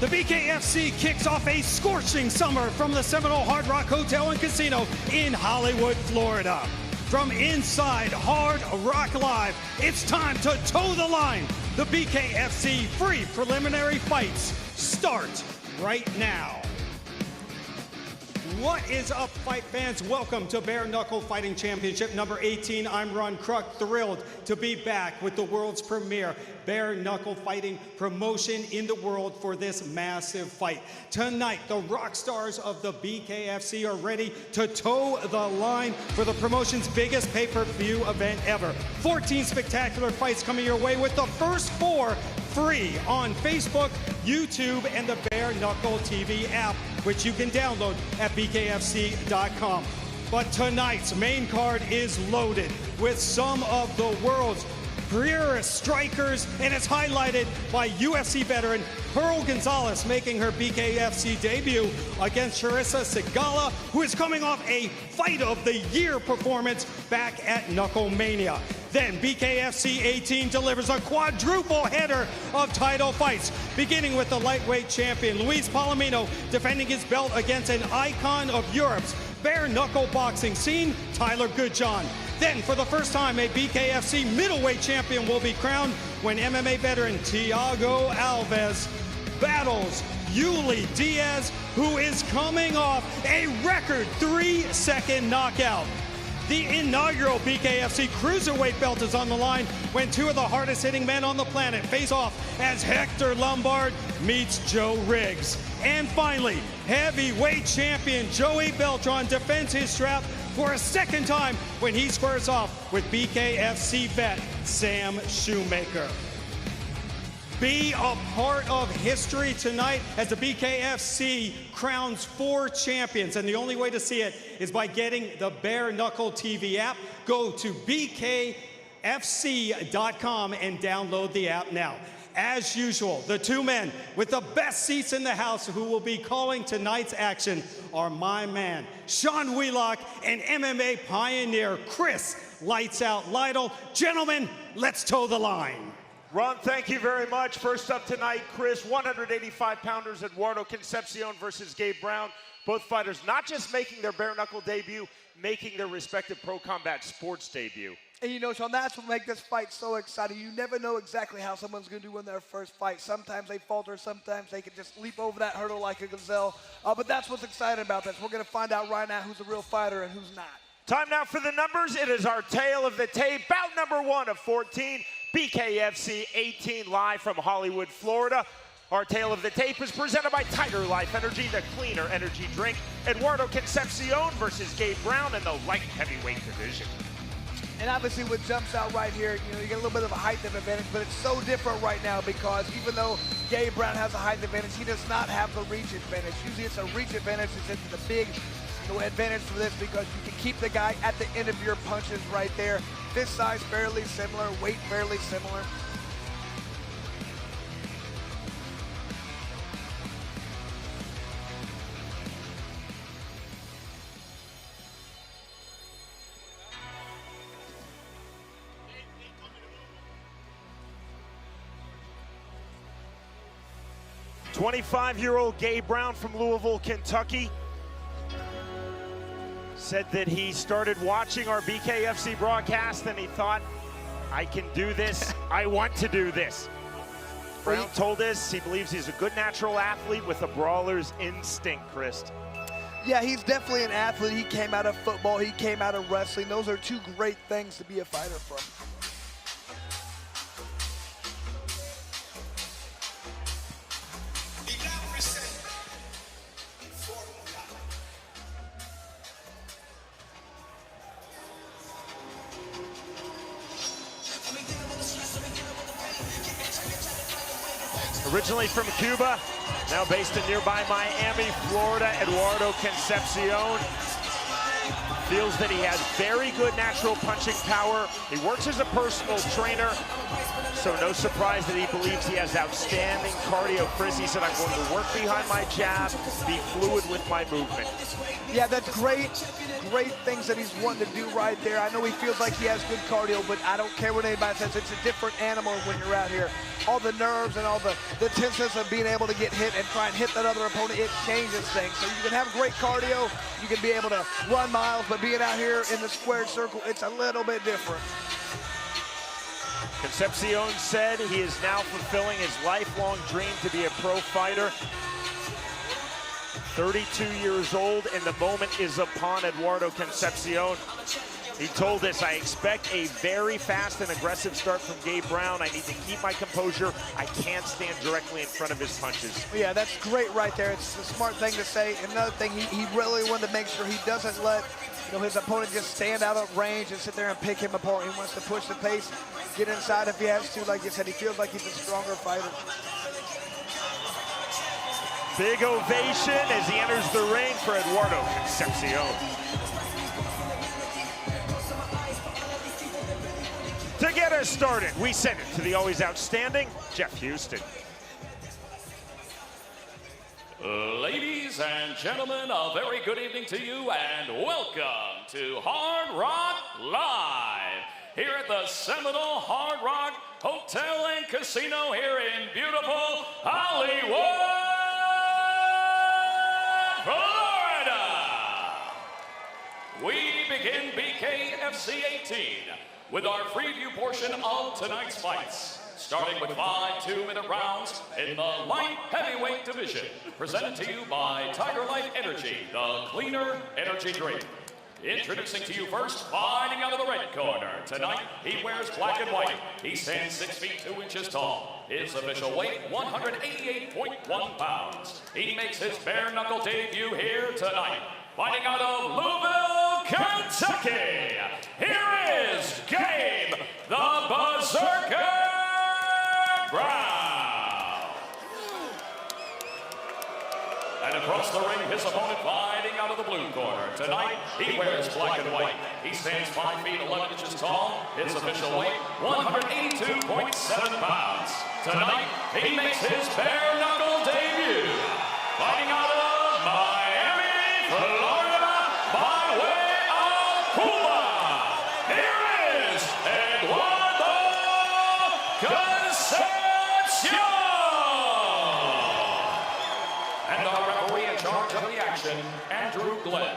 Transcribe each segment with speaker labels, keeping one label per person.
Speaker 1: BKFC kicks off a scorching summer from the Seminole Hard Rock Hotel and Casino in Hollywood, Florida. From inside Hard Rock Live, it's time to toe the line. The BKFC free preliminary fights start right now. What is up, fight fans? Welcome to Bare Knuckle Fighting Championship number 18. I'm Ron Kruk, thrilled to be back with the world's premier bare knuckle fighting promotion in the world for this massive fight. Tonight, the rock stars of the BKFC are ready to toe the line for the promotion's biggest pay-per-view event ever. 14 spectacular fights coming your way, with the first 4 free on Facebook, YouTube, and the Bare Knuckle TV app, which you can download at BKFC.com. But tonight's main card is loaded with some of the world's purest strikers, and it's highlighted by UFC veteran Pearl Gonzalez making her BKFC debut against Charisa Sigala, who is coming off a Fight of the Year performance back at Knucklemania. Then BKFC 18 delivers a quadruple header of title fights, beginning with the lightweight champion Luis Palomino defending his belt against an icon of Europe's bare knuckle boxing scene, Tyler Goodjohn. Then, for the first time, a BKFC middleweight champion will be crowned when MMA veteran Thiago Alvarez battles Yuli Diaz, who is coming off a record 3-second knockout. The inaugural BKFC Cruiserweight belt is on the line when 2 of the hardest-hitting men on the planet face off as Hector Lombard meets Joe Riggs. And finally, heavyweight champion Joey Beltran defends his strap for a second time when he squares off with BKFC vet Sam Shewmaker. Be a part of history tonight as the BKFC crowns 4 champions, and the only way to see it is by getting the Bare Knuckle TV app. Go to BKFC.com and download the app now. As usual, the 2 men with the best seats in the house who will be calling tonight's action are my man, Sean Wheelock, and MMA pioneer Chris Lights Out Lytle. Gentlemen, let's toe the line.
Speaker 2: Ron, thank you very much. First up tonight, Chris, 185-pounders Eduardo Concepcion versus Gabe Brown. Both fighters not just making their bare knuckle debut, making their respective pro combat sports debut.
Speaker 3: And you know, Sean, that's what makes this fight so exciting. You never know exactly how someone's going to do in their first fight. Sometimes they falter, sometimes they can just leap over that hurdle like a gazelle. But that's what's exciting about this. We're going to find out right now who's a real fighter and who's not.
Speaker 2: Time now for the numbers. It is our tale of the tape, bout number 1 of 14. BKFC 18 live from Hollywood, Florida. Our tale of the tape is presented by Tiger Life Energy, the cleaner energy drink. Eduardo Concepcion versus Gabe Brown in the light heavyweight division.
Speaker 3: And obviously what jumps out right here, you know, you get a little bit of a height advantage, but it's so different right now because even though Gabe Brown has a height advantage, he does not have the reach advantage. Usually it's a reach advantage. It's the big advantage for this because you can keep the guy at the end of your punches right there. This size fairly similar, weight fairly similar.
Speaker 2: '25-year-old Gabe Brown from Louisville, Kentucky, said that he started watching our BKFC broadcast and he thought, I can do this, I want to do this. Brown told us he believes he's a good natural athlete with a brawler's instinct, Chris.
Speaker 3: Yeah, he's definitely an athlete. He came out of football, he came out of wrestling. Those are 2 great things to be a fighter from.
Speaker 2: Originally from Cuba, now based in nearby Miami, Florida, Eduardo Concepcion. feels that he has very good natural punching power. He works as a personal trainer, so no surprise that he believes he has outstanding cardio. Chris, he said, I'm going to work behind my jab, be fluid with my movement.
Speaker 3: Yeah, that's great things that he's wanting to do right there. I know he feels like he has good cardio, but I don't care what anybody says. It's a different animal when you're out here. All the nerves and all the tenseness of being able to get hit and try and hit that other opponent, it changes things. So you can have great cardio, you can be able to run miles, but being out here in the squared circle, it's a little bit different.
Speaker 2: Concepcion said he is now fulfilling his lifelong dream to be a pro fighter. 32 years old, and the moment is upon Eduardo Concepcion. He told us, I expect a very fast and aggressive start from Gabe Brown. I need to keep my composure. I can't stand directly in front of his punches.
Speaker 3: Yeah, that's great right there. It's a smart thing to say. Another thing, he really wanted to make sure he doesn't let his opponent just stand out of range and sit there and pick him apart. He wants to push the pace, get inside if he has to. Like you said, he feels like he's a stronger fighter.
Speaker 2: Big ovation as he enters the ring for Eduardo Concepcion. To get us started, we send it to the always outstanding Jeff Houston.
Speaker 4: Ladies and gentlemen, a very good evening to you and welcome to Hard Rock Live here at the Seminole Hard Rock Hotel and Casino here in beautiful Hollywood, Florida. We begin BKFC 18 with our preview portion of tonight's fights, starting with 5 2-minute rounds in the light heavyweight division, presented to you by Tiger Life Energy, the cleaner energy drink. Introducing to you first, fighting out of the red corner. Tonight, he wears black and white. He stands 6 feet 2 inches tall. His official weight, 188.1 pounds. He makes his bare-knuckle debut here tonight. Fighting out of Louisville, Kentucky, here is Gabe, the Berserker Brown. And across the ring, his opponent fighting out of the blue corner. Tonight, he wears black and white. He stands 5 feet 11 inches tall. His official weight, 182.7 pounds. Tonight, he makes his bare-knuckle debut. Fighting out of Miami, Florida, by way of Cuba. Here is Eduardo Concepcion. And our referee in charge of the action, Andrew Glenn.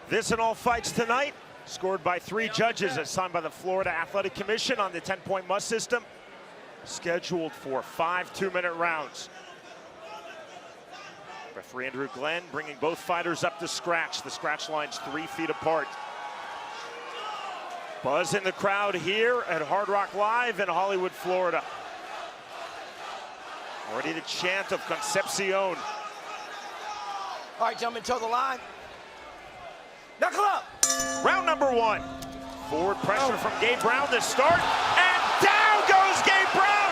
Speaker 2: This and all fights tonight, scored by 3 judges assigned by the Florida Athletic Commission on the 10-point must system, scheduled for 5 2-minute rounds. Referee Andrew Glenn bringing both fighters up to scratch. The scratch line's 3 feet apart. Buzz in the crowd here at Hard Rock Live in Hollywood, Florida. Already the chant of Concepcion.
Speaker 3: All right, gentlemen, toe the line. Knuckle up.
Speaker 2: Round number 1. Forward pressure from Gabe Brown to start, and down goes Gabe Brown.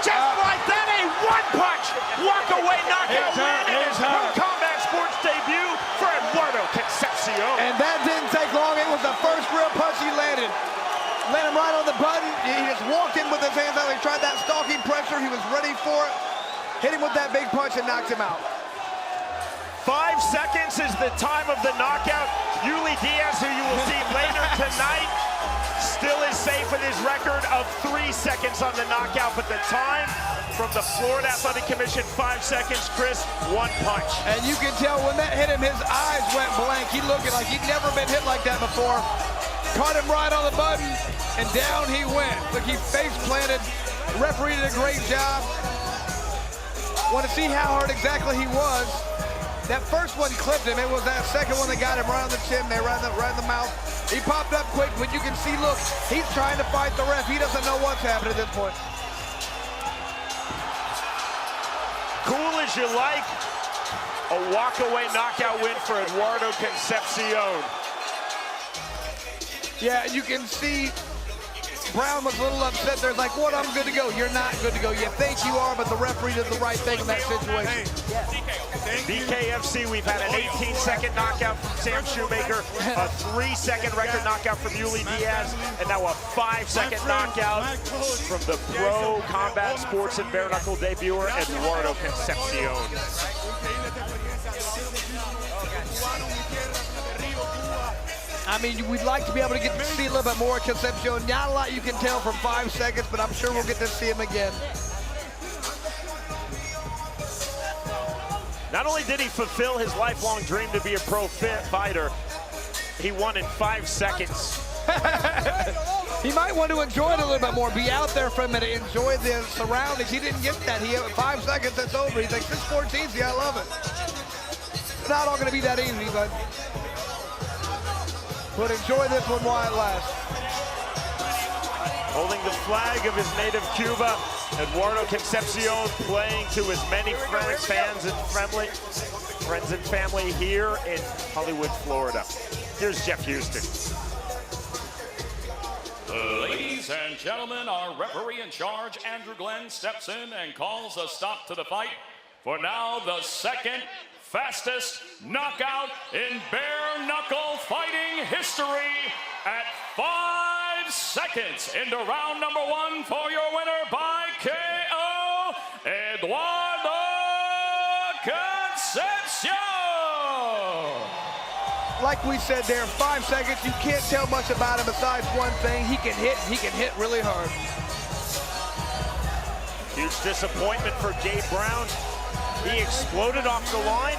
Speaker 2: Just like that, a one-punch walk-away knockout win in his Pro Combat Sports debut for Eduardo Concepcion.
Speaker 3: And that didn't take long. It was the first real punch he landed. Landed him right on the button. He just walked in with his hands out. He tried that stalking pressure. He was ready for it. Hit him with that big punch and knocked him out.
Speaker 2: 5 seconds is the time of the knockout. Yuli Diaz, who you will see later tonight, still is safe with his record of 3 seconds on the knockout, but the time from the Florida Athletic Commission, 5 seconds. Chris, 1 punch.
Speaker 3: And you can tell when that hit him, his eyes went blank. He looking like he'd never been hit like that before. Caught him right on the button, and down he went. Look, he face planted. The referee did a great job. Want to see how hard exactly he was. That first one clipped him. It was that second one that got him right on the chin there, right in the mouth. He popped up quick, but you can see, look, he's trying to fight the ref. He doesn't know what's happening at this point.
Speaker 2: Cool as you like, a walk-away knockout win for Eduardo Concepcion.
Speaker 3: Yeah, you can see Brown was a little upset there. It's like, what, I'm good to go. You're not good to go. You think you are, but the referee did the right thing in that situation.
Speaker 2: BKFC, we've had an 18-second knockout from Sam Shewmaker, a 3-second record knockout from Yuli Diaz, and now a 5-second knockout from the pro combat sports and bare knuckle debuter, Eduardo Concepcion.
Speaker 3: I mean, we'd like to be able to get to see a little bit more of Concepcion. Not a lot you can tell from 5 seconds, but I'm sure we'll get to see him again.
Speaker 2: Not only did he fulfill his lifelong dream to be a pro fighter, he won in 5 seconds.
Speaker 3: He might want to enjoy it a little bit more, be out there for a minute, enjoy the surroundings. He didn't get that. He had 5 seconds, that's over. He's like, this sport's easy, I love it. It's not all gonna be that easy, but enjoy this one while it lasts.
Speaker 2: Holding the flag of his native Cuba, Eduardo Concepcion playing to his many friends and family here in Hollywood, Florida. Here's Jeff Houston.
Speaker 4: Ladies and gentlemen, our referee in charge, Andrew Glenn, steps in and calls a stop to the fight for now the second fastest knockout in bare knuckle fighting history at 5 seconds into round number 1 for your winner by KO, Eduardo Concepcion.
Speaker 3: Like we said there, 5 seconds, you can't tell much about him besides one thing. He can hit really hard.
Speaker 2: Huge disappointment for Gabe Brown. He exploded off the line.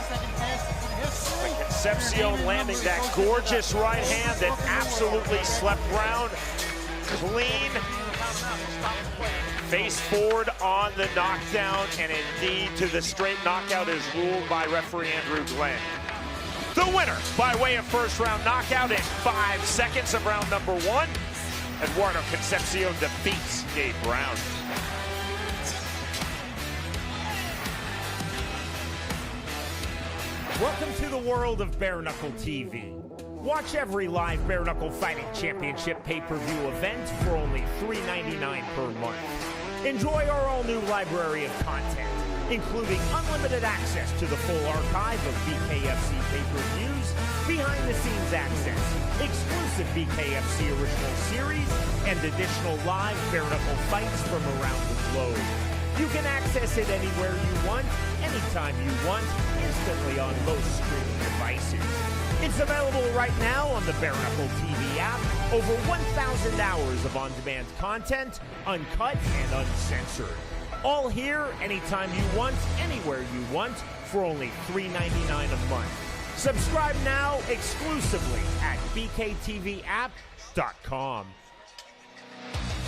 Speaker 2: But Concepcion landing that gorgeous right hand that absolutely swept Brown clean. Face forward on the knockdown, and indeed to the straight knockout is ruled by referee Andrew Glenn. The winner by way of first round knockout in 5 seconds of round number 1. Eduardo Concepcion defeats Gabe Brown.
Speaker 5: Welcome to the world of Bare Knuckle TV. Watch every live Bare Knuckle Fighting Championship pay-per-view event for only $3.99 per month. Enjoy our all-new library of content, including unlimited access to the full archive of BKFC pay-per-views, behind-the-scenes access, exclusive BKFC original series, and additional live Bare Knuckle fights from around the globe. You can access it anywhere you want, anytime you want, instantly on most streaming devices. It's available right now on the Bare Knuckle TV app. Over 1,000 hours of on-demand content, uncut and uncensored. All here, anytime you want, anywhere you want, for only $3.99 a month. Subscribe now exclusively at bktvapp.com.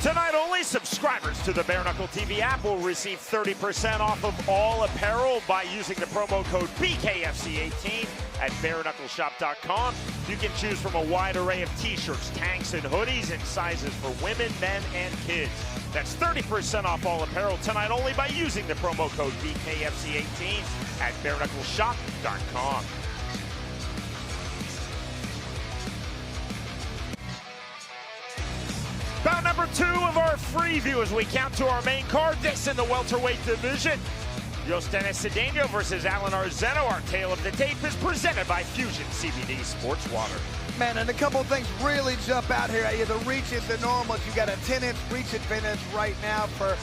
Speaker 2: Tonight only, subscribers to the Bare Knuckle TV app will receive 30% off of all apparel by using the promo code BKFC18 at bareknuckleshop.com. You can choose from a wide array of t-shirts, tanks, and hoodies in sizes for women, men, and kids. That's 30% off all apparel tonight only by using the promo code BKFC18 at bareknuckleshop.com. Bout number 2 of our free view as we count to our main card. This in the welterweight division. Cedeno versus Arzeno. Our tale of the tape is presented by Fusion CBD Sports Water.
Speaker 3: Man, and a couple of things really jump out here at you. The reach is enormous. You got a 10-inch reach advantage right now for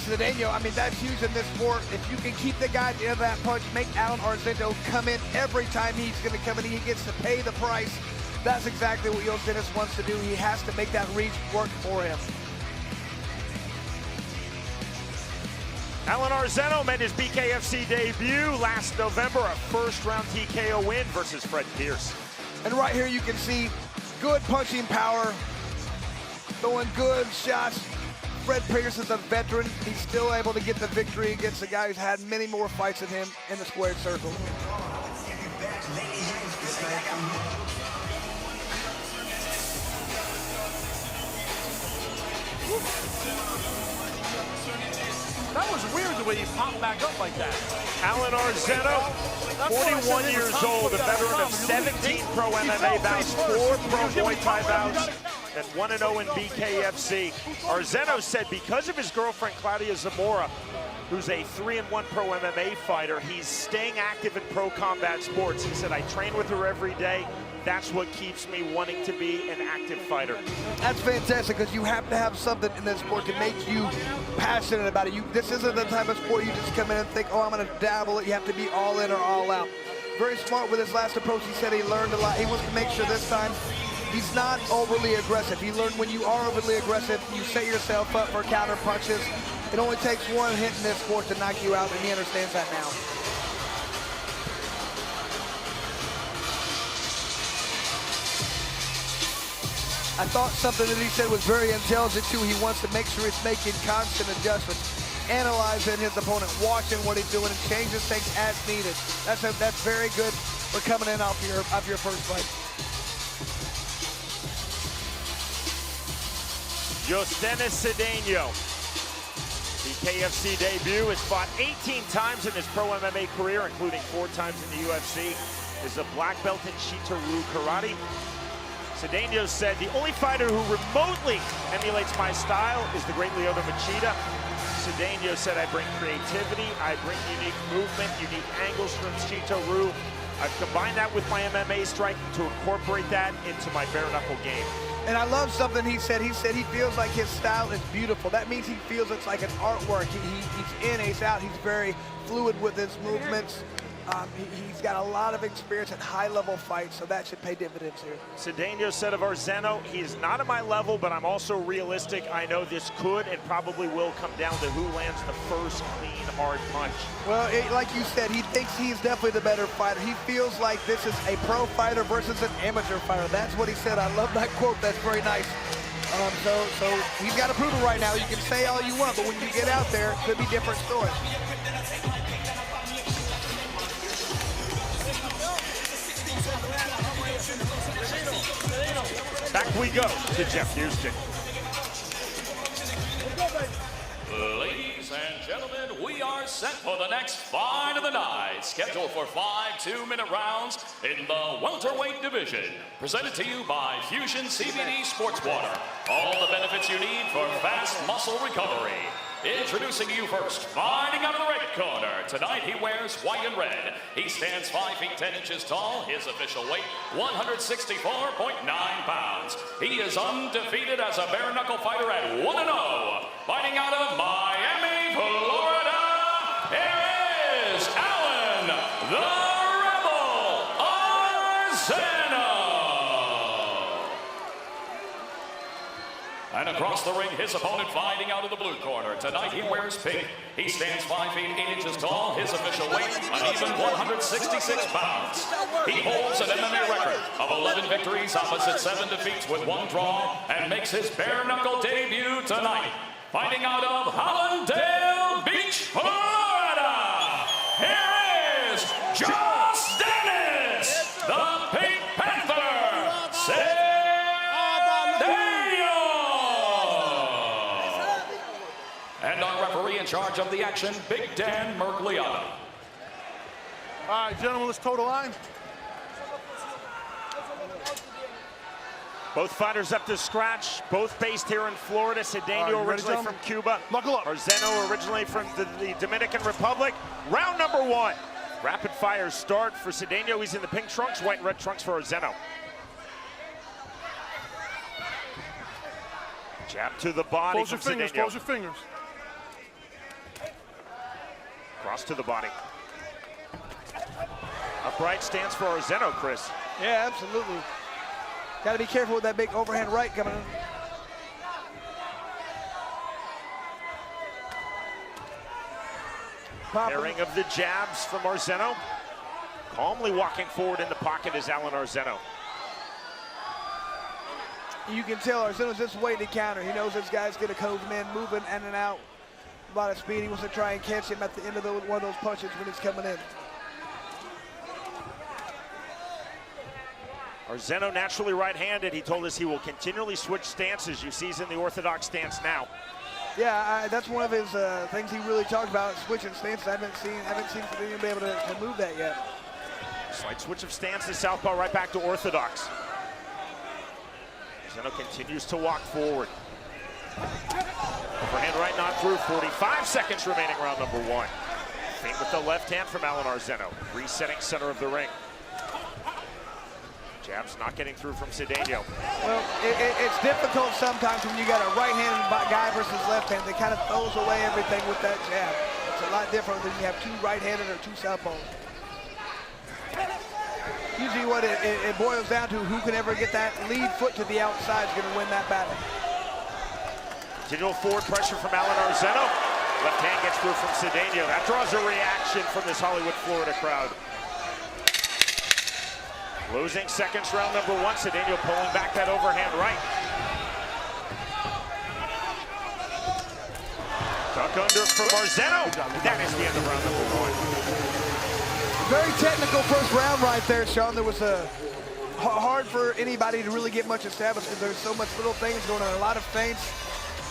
Speaker 3: Cedeno. I mean, that's huge in this sport. If you can keep the guy at the end of that punch, make Arzeno come in every time he's going to come in, he gets to pay the price. That's exactly what Yosenis wants to do. He has to make that reach work for him.
Speaker 2: Arzeno made his BKFC debut last November, a first-round TKO win versus Fred Pierce.
Speaker 3: And right here you can see good punching power, throwing good shots. Fred Pierce is a veteran. He's still able to get the victory against a guy who's had many more fights than him in the squared circle.
Speaker 6: That was weird the way he popped back up like that.
Speaker 2: Arzeno, 41 years old, a veteran of 17 pro MMA bouts, 4 pro Muay Thai bouts. at 1-0 in BKFC. Arzeno said because of his girlfriend, Claudia Zamora, who's a 3-1 pro MMA fighter, he's staying active in pro combat sports. He said, I train with her every day. That's what keeps me wanting to be an active fighter.
Speaker 3: That's fantastic, because you have to have something in this sport to make you passionate about it. This isn't the type of sport you just come in and think, oh, I'm going to dabble it. You have to be all in or all out. Very smart with his last approach. He said he learned a lot. He wants to make sure this time he's not overly aggressive. He learned when you are overly aggressive, you set yourself up for counter punches. It only takes one hit in this sport to knock you out, and he understands that now. I thought something that he said was very intelligent too. He wants to make sure he's making constant adjustments, analyzing his opponent, watching what he's doing, and changing things as needed. That's very good for coming in off your first fight.
Speaker 2: Cedeno, BKFC debut, has fought 18 times in his pro MMA career, including 4 times in the UFC. Is a black belt in Shito-Ryu karate. Cedeno said, the only fighter who remotely emulates my style is the great Lyoto Machida. Cedeno said, I bring creativity, I bring unique movement, unique angles from Shito-Ryu. I've combined that with my MMA striking to incorporate that into my bare knuckle game.
Speaker 3: And I love something he said. He said he feels like his style is beautiful. That means he feels it's like an artwork. He's in, he's out. He's very fluid with his movements. He's got a lot of experience at high-level fights, so that should pay dividends here.
Speaker 2: Cedeno said of Arzeno, he is not at my level, but I'm also realistic. I know this could and probably will come down to who lands the first clean, hard punch.
Speaker 3: Well, like you said, he thinks he's definitely the better fighter. He feels like this is a pro fighter versus an amateur fighter. That's what he said. I love that quote. That's very nice. So he's got to prove it right now. You can say all you want, but when you get out there, it could be different stories.
Speaker 2: Back we go to Jeff Houston.
Speaker 4: Ladies and gentlemen, we are set for the next fight of the night, scheduled for 5 2-minute rounds in the welterweight division. Presented to you by Fusion CBD Sports Water. All the benefits you need for fast muscle recovery. Introducing you first, fighting out of the red corner. Tonight he wears white and red. He stands 5 feet 10 inches tall. His official weight, 164.9 pounds. He is undefeated as a bare knuckle fighter at 1-0. Fighting out of Miami, Florida, here is Alan the Rebel Arzeno. And across the ring, his opponent fighting out of the blue corner. Tonight he wears pink. He stands 5 feet 8 inches tall. His official weight, an even 166 pounds. He holds an MMA record of 11 victories, opposite 7 defeats with 1 draw, and makes his bare knuckle debut tonight. Fighting out of Hollandale Beach, Florida, here is Josh Dennis, the Pink Panther, Cedeno. And our referee in charge of the action, Big Dan Mergliata.
Speaker 6: All right, gentlemen, let's toe the line.
Speaker 2: Both fighters up to scratch, both based here in Florida. Cedeno originally from Cuba.
Speaker 6: Knuckle up.
Speaker 2: Arzeno originally from the Dominican Republic. Round number 1. Rapid fire start for Cedeno. He's in the pink trunks, white and red trunks for Arzeno. Jab to the body.
Speaker 6: Close your fingers, close your fingers.
Speaker 2: Cross to the body. Upright stance for Arzeno, Chris.
Speaker 3: Yeah, absolutely. Got to be careful with that big overhand right coming in.
Speaker 2: Pairing of the jabs from Arzeno. Calmly walking forward in the pocket is Alan Arzeno.
Speaker 3: You can tell Arzeno's just waiting to counter. He knows this guy's going to come in, moving in and out. A lot of speed. He wants to try and catch him at the end of one of those punches when he's coming in.
Speaker 2: Arzeno naturally right-handed. He told us he will continually switch stances. You see he's in the orthodox stance now.
Speaker 3: Yeah, that's one of his things he really talked about, switching stances. I haven't seen Cedeno be able to move that yet.
Speaker 2: Slight switch of stance to southpaw, right back to orthodox.
Speaker 5: Arzeno continues to walk forward. Overhand right, not through. 45 seconds remaining, round number 1. Feint with the left hand from Arzeno. Resetting center of the ring. Jabs not getting through from Cedeno.
Speaker 3: Well, it's difficult sometimes when you got a right-handed guy versus left hand that kind of throws away everything with that jab. It's a lot different than you have two right-handed or two southpaws. Usually what it boils down to, who can ever get that lead foot to the outside is going to win that battle.
Speaker 5: Continual forward pressure from Arzeno. Left hand gets through from Cedeno. That draws a reaction from this Hollywood, Florida crowd. Losing seconds, round number 1. Cedeno pulling back that overhand right. Tuck under from Arzeno. That is the end of round number 1.
Speaker 3: Very technical first round right there, Sean. There was hard for anybody to really get much established because there's so much little things going on, a lot of feints.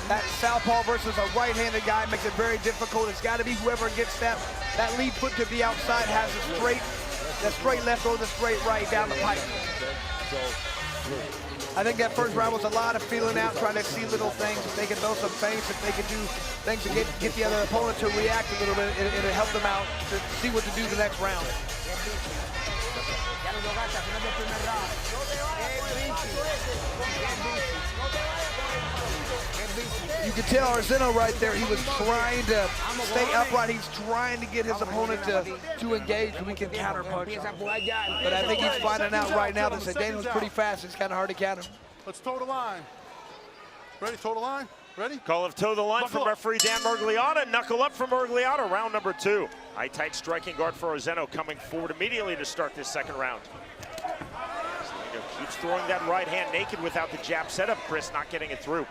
Speaker 3: That southpaw versus a right-handed guy makes it very difficult. It's got to be whoever gets that lead foot to the outside has the straight left or the straight right down the pipe. I think that first round was a lot of feeling out, trying to see little things. If they can throw some feints, if they can do things to get the other opponent to react a little bit, it'll help them out to see what to do the next round. You can tell Arzeno right there, he was trying to stay upright. He's trying to get his opponent to engage so we can counter punch him. But I think he's finding out right now that Cedeno's pretty fast. It's kind of hard to counter.
Speaker 6: Let's toe the line. Ready, toe the line? Ready?
Speaker 5: Call of toe the line from referee Dan Mergliata. Knuckle up from Mergliata, round number 2. High tight striking guard for Arzeno coming forward immediately to start this second round. Cedeno keeps throwing that right hand naked without the jab setup. Chris not getting it through.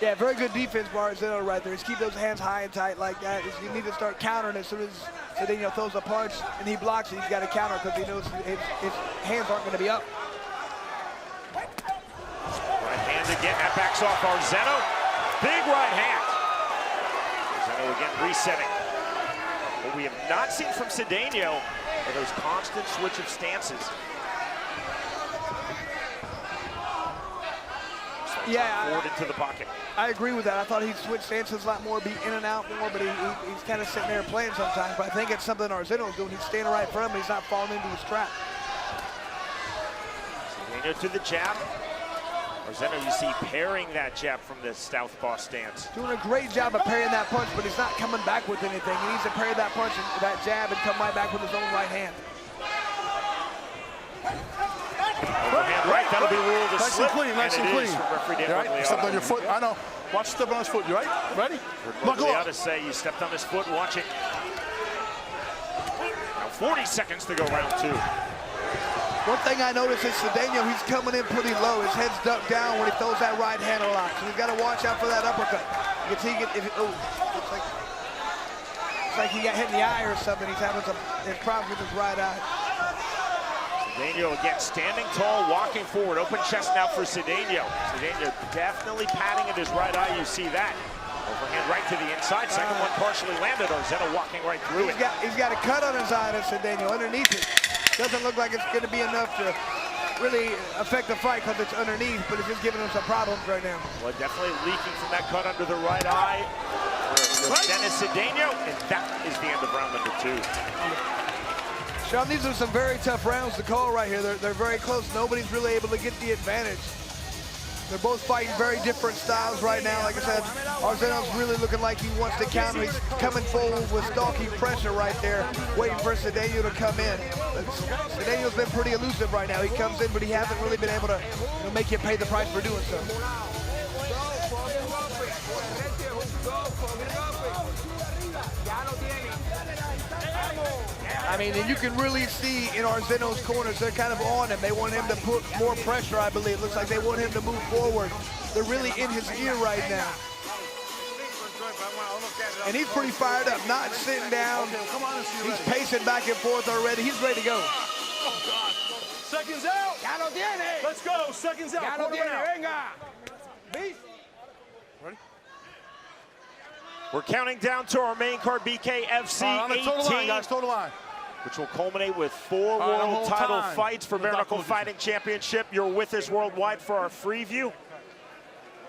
Speaker 3: Yeah, very good defense by Arzeno right there. Just keep those hands high and tight like that. You need to start countering as soon as Cedeno throws a punch and he blocks it. He's got to counter because he knows his hands aren't going to be up.
Speaker 5: Right hand again, that backs off Arzeno. Big right hand. Arzeno again resetting. What we have not seen from Cedeno are those constant switch of stances.
Speaker 3: Yeah,
Speaker 5: forward into the pocket.
Speaker 3: I agree with that. I thought he'd switch stances a lot more, be in and out more, but he's kind of sitting there playing sometimes. But I think it's something Arzeno's doing. He's standing right in front of him. He's not falling into his trap.
Speaker 5: Cedeno to the jab. Arzeno, you see, parrying that jab from the southpaw stance.
Speaker 3: Doing a great job of parrying that punch, but he's not coming back with anything. He needs to parry that punch and that jab and come right back with his own right hand.
Speaker 5: Overhand right, that'll be ruled a slip.
Speaker 6: Nice and clean.
Speaker 5: Right?
Speaker 6: Stepped on your foot. I know. Watch step on his foot. You right? Ready?
Speaker 5: Knuckle up. Say you stepped on his foot. Watch it. Now 40 seconds to go, round 2.
Speaker 3: One thing I noticed is Cedeno, he's coming in pretty low. His head's ducked down when he throws that right hand a lot. So he's got to watch out for that uppercut. You can see looks like he got hit in the eye or something. He's having some problems with his right eye.
Speaker 5: Cedeno again standing tall, walking forward. Open chest now for Cedeno. Cedeno definitely patting at his right eye. You see that. Overhand right to the inside. Second one partially landed. Arzeno walking right through it.
Speaker 3: He's got a cut on his eye, Cedeno, underneath it. Doesn't look like it's going to be enough to really affect the fight because it's underneath, but it's just giving him some problems right now.
Speaker 5: Well, definitely leaking from that cut under the right eye for Dennis Cedeno, and that is the end of round number 2.
Speaker 3: Sean, these are some very tough rounds to call right here. They're very close. Nobody's really able to get the advantage. They're both fighting very different styles right now. Like I said, Arzeno's really looking like he wants to counter. He's coming forward with stalking pressure right there, waiting for Cedeno to come in. Cedeno's been pretty elusive right now. He comes in, but he hasn't really been able to make you pay the price for doing so. I mean, and you can really see in Arzeno's corners, they're kind of on him. They want him to put more pressure, I believe. Looks like they want him to move forward. They're really in his ear right now. And he's pretty fired up, not sitting down. He's pacing back and forth already. He's ready to go.
Speaker 6: Oh, God. Seconds out. Let's go. Seconds out. Ready?
Speaker 5: We're counting down to our main card, BKFC 18.
Speaker 6: On the total line, guys, total line.
Speaker 5: which will culminate with 4 world title fights for Bare Knuckle Fighting Championship. You're with us worldwide for our free view.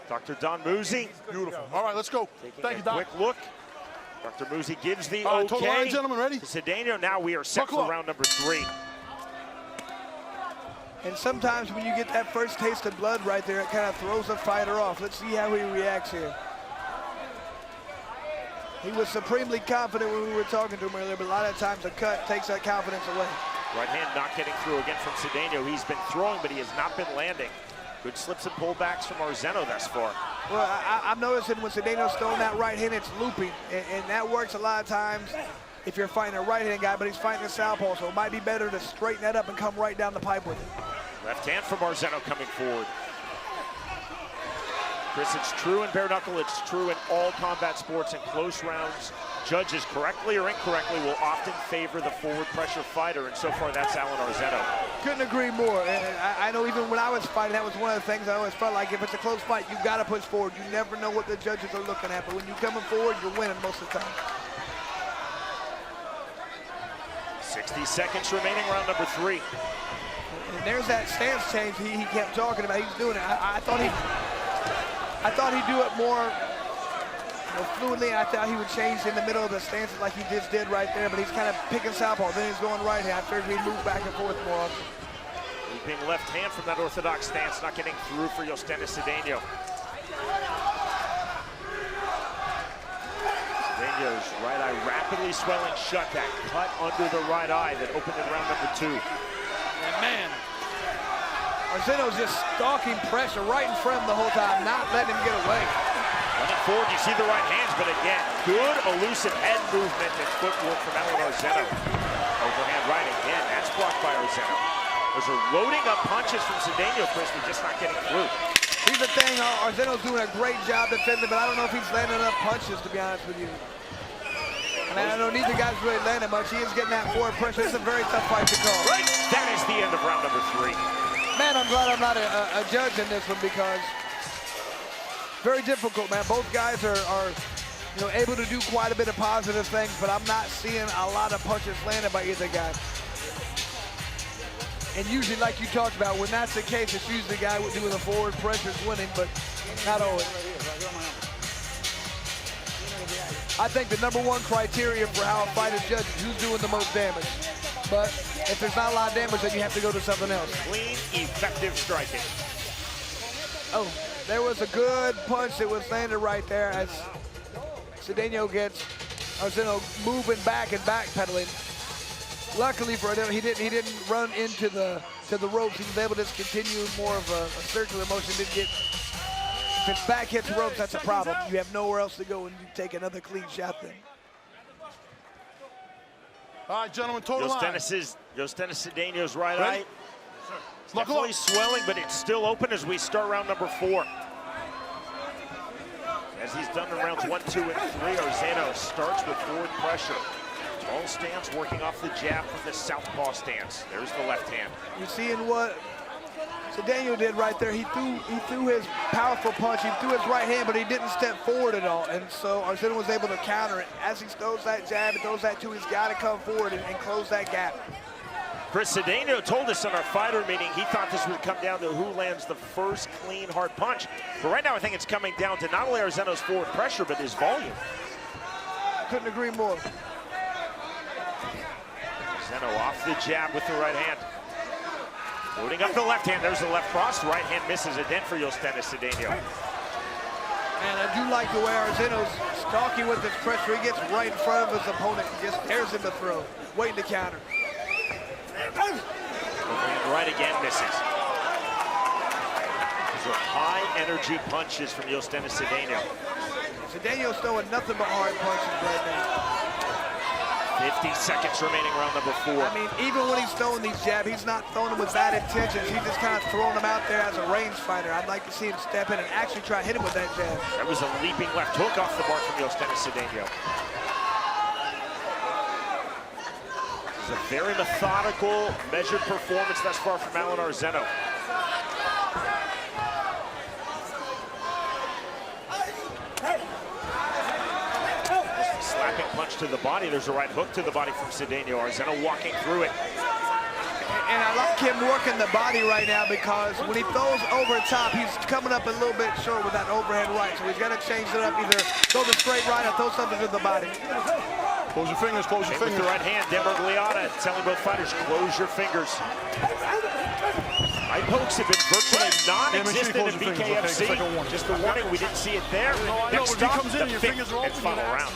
Speaker 5: Dr. Don Musi.
Speaker 6: Beautiful. All right, let's go.
Speaker 5: Thank you, Doc. Quick look. Dr. Musi gives the
Speaker 6: okay.
Speaker 5: okay.
Speaker 6: All right, gentlemen, ready?
Speaker 5: Cedeno, now we are set for round number 3.
Speaker 3: And sometimes when you get that first taste of blood right there, it kind of throws a fighter off. Let's see how he reacts here. He was supremely confident when we were talking to him earlier, but a lot of times a cut takes that confidence away.
Speaker 5: Right hand not getting through again from Cedeno. He's been throwing, but he has not been landing. Good slips and pullbacks from Arzeno thus far.
Speaker 3: Well, I'm noticing when Cedeno's throwing that right hand, it's looping, and that works a lot of times if you're fighting a right-hand guy, but he's fighting a southpaw, so it might be better to straighten that up and come right down the pipe with it.
Speaker 5: Left hand from Arzeno coming forward. Chris, it's true in bare knuckle, it's true in all combat sports. In close rounds, judges correctly or incorrectly will often favor the forward pressure fighter, and so far that's Alan Arzeno.
Speaker 3: Couldn't agree more. And I know even when I was fighting, that was one of the things I always felt like if it's a close fight, you got to push forward. You never know what the judges are looking at, but when you're coming forward, you're winning most of the time.
Speaker 5: 60 seconds remaining, round number 3.
Speaker 3: And there's that stance change he kept talking about. He's doing it. I thought he'd do it more fluently. I thought he would change in the middle of the stances like he just did right there, but he's kind of picking southpaw, then he's going right hand. I figured he'd move back and forth more often.
Speaker 5: Leaping left hand from that orthodox stance, not getting through for Cedeno. Cedeno's right eye rapidly swelling shut, that cut under the right eye that opened in round number 2.
Speaker 6: And man,
Speaker 3: Arzeno's just stalking pressure right in front of him the whole time, not letting him get away.
Speaker 5: Running forward, you see the right hands, but again, good elusive head movement and footwork from Alan Arzeno. Overhand right again, that's blocked by Arzeno. Those are loading up punches from Cedeno, Chris, but just not getting through.
Speaker 3: Here's the thing, Arzeno's doing a great job defending, but I don't know if he's landing enough punches, to be honest with you. I mean, I know neither guy's really landing much. He is getting that forward pressure. It's a very tough fight to call.
Speaker 5: Right, that is the end of round number 3.
Speaker 3: Man, I'm glad I'm not a judge in this one because very difficult, man. Both guys are able to do quite a bit of positive things, but I'm not seeing a lot of punches landed by either guy. And usually, like you talked about, when that's the case, it's usually the guy doing the forward pressure is winning, but not always. I think the #1 criteria for how a fight is judged is who's doing the most damage. But if there's not a lot of damage, then you have to go to something else.
Speaker 5: Clean, effective striking.
Speaker 3: Oh, there was a good punch that was landed right there as Cedeno gets Arzeno moving back and backpedaling. Luckily for him, he didn't run into the ropes. He was able to just continue more of a circular motion. Didn't get. If his back hits the ropes, that's a problem. You have nowhere else to go, and you take another clean shot then.
Speaker 6: all right, gentlemen, total line.
Speaker 5: Cedeno's right
Speaker 6: Ready?
Speaker 5: eye. It's definitely swelling, but it's still open as we start round number 4. As he's done in rounds 1, 2, and 3, Arzeno starts with forward pressure. Tall stance, working off the jab from the southpaw stance. There's the left hand.
Speaker 3: You're seeing what Cedeno did right there. He threw his powerful punch. He threw his right hand, but he didn't step forward at all. And so Arzeno was able to counter it. As he throws that jab and throws that two, he's got to come forward and close that gap.
Speaker 5: Chris, Cedeno told us in our fighter meeting he thought this would come down to who lands the first clean, hard punch. But right now I think it's coming down to not only Arzeno's forward pressure, but his volume.
Speaker 3: Couldn't agree more.
Speaker 5: Arzeno off the jab with the right hand. Loading up the left hand, there's the left cross. The right hand misses a dent for Cedeno.
Speaker 3: And I do like the way Arzeno's stalking with his pressure. He gets right in front of his opponent and just dares him to throw, waiting to counter.
Speaker 5: Overhand right again, misses. These are high energy punches from Cedeno.
Speaker 3: Cedeno's throwing nothing but hard punches right now.
Speaker 5: 50 seconds remaining, round number 4.
Speaker 3: I mean, even when he's throwing these jabs, he's not throwing them with bad intentions. He's just kind of throwing them out there as a range fighter. I'd like to see him step in and actually try to hit him with that jab.
Speaker 5: That was a leaping left hook off the mark from Cedeno. This is a very methodical, measured performance thus far from Alan Arzeno. Slapping punch punch to the body. There's a right hook to the body from Cedeno. Arzeno walking through it.
Speaker 3: And I like him working the body right now because when he throws over top, he's coming up a little bit short with that overhead right. So he's got to change it up, either throw the straight right or throw something to the body.
Speaker 6: Close your fingers, close your fingers.
Speaker 5: With the right hand, Liotta telling both fighters, close your fingers. Eye pokes have been virtually non-existent in BKFC. Okay? Just a warning, we didn't see it there. Next stop, the fifth and final round.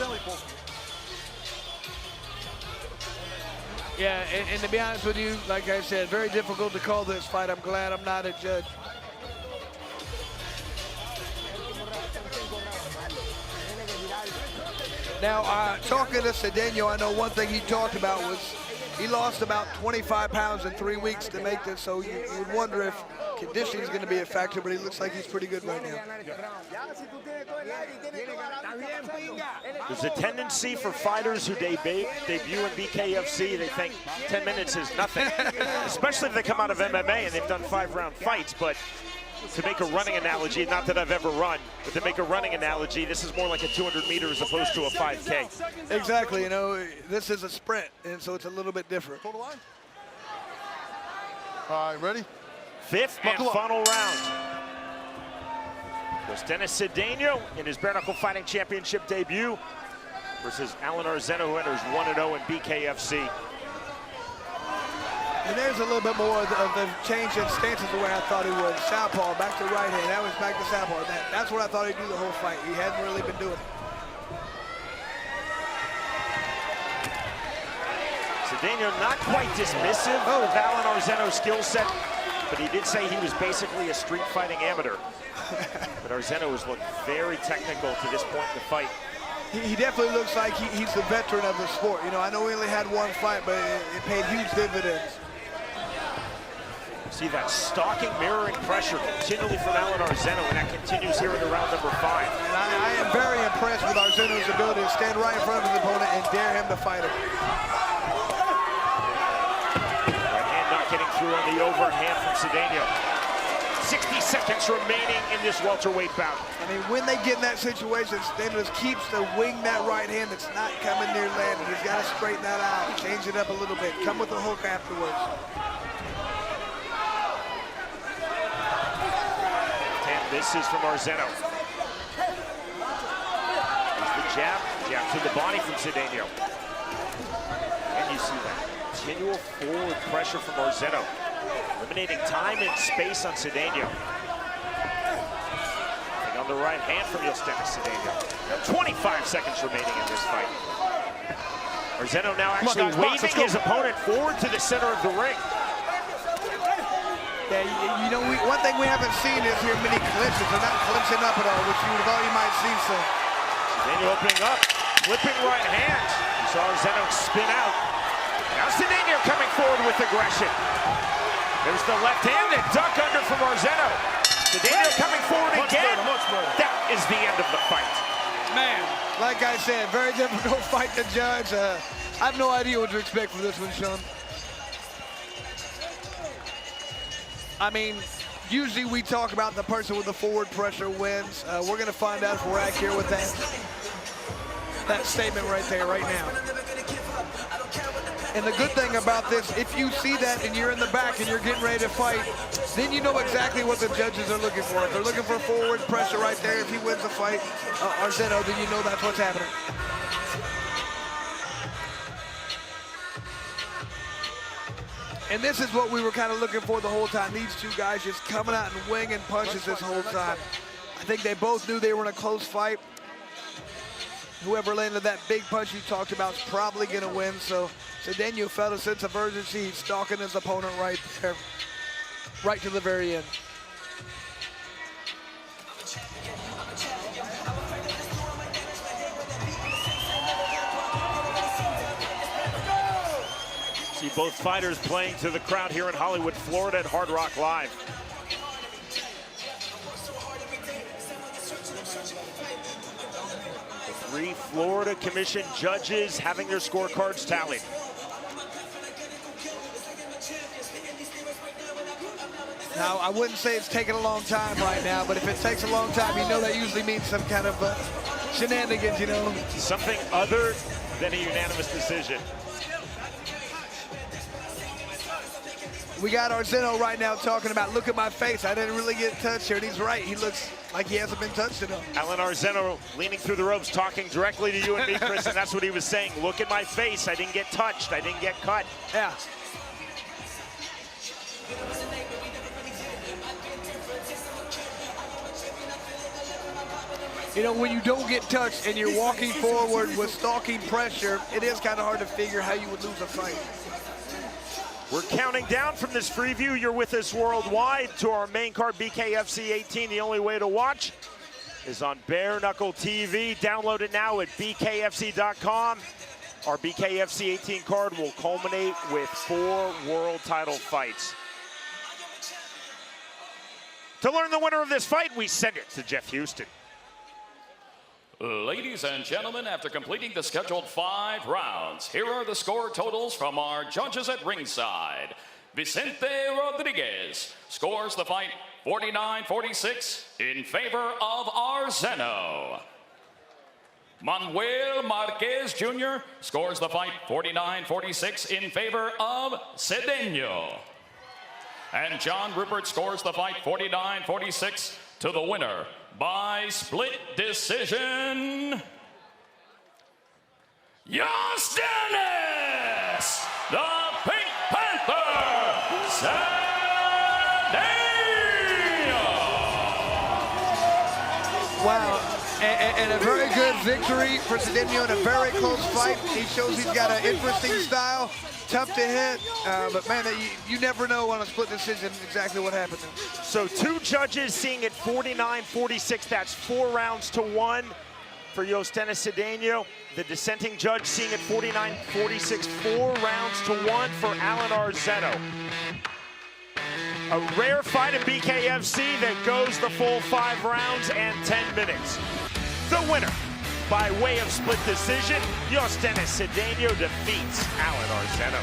Speaker 3: Yeah, and to be honest with you, like I said, very difficult to call this fight. I'm glad I'm not a judge. Now, talking to Cedeno, I know one thing he talked about was he lost about 25 pounds in 3 weeks to make this, so you'd wonder if conditioning is going to be a factor, but he looks like he's pretty good right now.
Speaker 5: There's a tendency for fighters who debut in BKFC, they think 10 minutes is nothing, especially if they come out of MMA and they've done 5-round fights. But to make a running analogy, not that I've ever run, but to make a running analogy, this is more like a 200 meter as opposed to a 5K.
Speaker 3: Exactly, you know, this is a sprint, and so it's a little bit different.
Speaker 6: All right, ready?
Speaker 5: Fifth and final round. Goes Dennis Cedeno in his bare knuckle fighting championship debut versus Alan Arzeno, who enters 1-0 in BKFC.
Speaker 3: And there's a little bit more of the change in stances the way I thought he would. Southpaw, back to right hand. That was back to southpaw. That's what I thought he'd do the whole fight. He hadn't really been doing it.
Speaker 5: Cedeno not quite dismissive of Alan Arzeno's skill set, but he did say he was basically a street fighting amateur. But Arzeno has looked very technical to this point in the fight.
Speaker 3: He definitely looks like he's the veteran of the sport. You know, I know he only had one fight, but it paid huge dividends.
Speaker 5: See that stalking, mirroring pressure continually from Alan Arzeno, and that continues here in the round number 5.
Speaker 3: And I am very impressed with Arzeno's ability to stand right in front of his opponent and dare him to fight him.
Speaker 5: Right hand not getting through on the overhand from Cedeno. 60 seconds remaining in this welterweight bout.
Speaker 3: I mean, when they get in that situation, Cedeno just keeps to wing that right hand that's not coming near landing. He's got to straighten that out, change it up a little bit, come with a hook afterwards.
Speaker 5: 10 misses from Arzeno. There's the jab to the body from Cedeno. And you see that continual forward pressure from Arzeno, eliminating time and space on Cedeno. On the right hand from Dennis Cedeno. Now 25 seconds remaining in this fight. Arzeno now actually waving his opponent forward to the center of the ring.
Speaker 3: Yeah, you know, one thing we haven't seen is here many clinches. They're not clinching up at all, which you would have thought you might see some.
Speaker 5: Cedeno opening up, flipping right hand. You saw Arzeno spin out. Now Cedeno coming forward with aggression. There's the left hand and duck under from Arzeno. Cedeno coming forward again. That is the end of the fight.
Speaker 3: Man, like I said, very difficult fight to judge. I have no idea what to expect from this one, Sean. I mean, usually we talk about the person with the forward pressure wins. We're going to find out if we're accurate with that statement right there, right now. And the good thing about this, if you see that and you're in the back and you're getting ready to fight, then you know exactly what the judges are looking for. If they're looking for forward pressure right there, if he wins the fight, Arzeno, then you know that's what's happening. And this is what we were kind of looking for the whole time. These two guys just coming out and winging punches this whole time. I think they both knew they were in a close fight. Whoever landed that big punch you talked about is probably going to win. So Cedeno felt a sense of urgency. He's stalking his opponent right there, right to the very end.
Speaker 5: See both fighters playing to the crowd here in Hollywood, Florida at Hard Rock Live. The 3 Florida Commission judges having their scorecards tallied.
Speaker 3: Now, I wouldn't say it's taking a long time right now, but if it takes a long time, you know that usually means some kind of shenanigans, you know.
Speaker 5: Something other
Speaker 2: than a unanimous decision.
Speaker 3: We got Arzeno right now talking about, look at my face, I didn't really get touched here, and he's right. He looks like he hasn't been touched enough.
Speaker 2: Alan Arzeno leaning through the ropes, talking directly to you and me, Chris, and that's what he was saying. Look at my face, I didn't get touched, I didn't get cut.
Speaker 3: Yeah. You know, when you don't get touched and you're walking forward with stalking pressure, it is kind of hard to figure how you would lose a fight.
Speaker 2: We're counting down from this preview. You're with us worldwide to our main card, BKFC 18. The only way to watch is on Bare Knuckle TV. Download it now at bkfc.com. Our BKFC 18 card will culminate with 4 world title fights. To learn the winner of this fight, we send it to Jeff Houston.
Speaker 4: Ladies and gentlemen, after completing the scheduled 5 rounds, here are the score totals from our judges at ringside. Vicente Rodriguez scores the fight 49-46 in favor of Arzeno. Manuel Marquez Jr. scores the fight 49-46 in favor of Cedeno. And John Rupert scores the fight 49-46 to the winner by split decision, Dennis, the Pink Panther, Cedeno.
Speaker 3: Wow, and a very good victory for Cedeno in a very close fight. He shows he's got an interesting style, tough to hit, but man, you never know on a split decision exactly what happened.
Speaker 2: So 2 judges seeing it 49-46. That's 4 rounds to 1 for Dennis Cedeno. The dissenting judge seeing it 49-46, 4 rounds to 1 for Alan Arzeno. A rare fight in BKFC that goes the full 5 rounds and 10 minutes. The winner, by way of split decision, Dennis Cedeno defeats Alan Arzeno.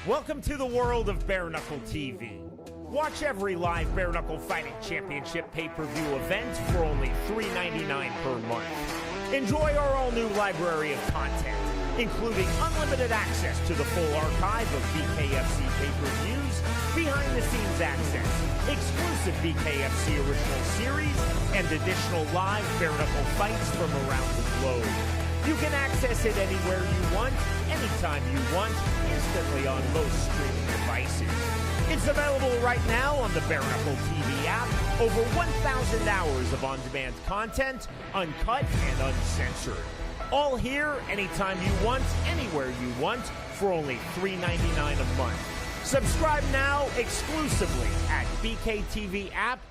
Speaker 5: Welcome to the world of Bare Knuckle TV. Watch every live Bare Knuckle Fighting Championship pay-per-view event for only $3.99 per month. Enjoy our all-new library of content, including unlimited access to the full archive of BKFC pay-per-views, behind-the-scenes access, exclusive BKFC original series, and additional live Bare Knuckle fights from around the globe. You can access it anywhere you want, anytime you want, instantly on most streaming devices. It's available right now on the Bare Knuckle TV app. Over 1,000 hours of on-demand content, uncut and uncensored. All here, anytime you want, anywhere you want, for only $3.99 a month. Subscribe now exclusively at bktvapp.com.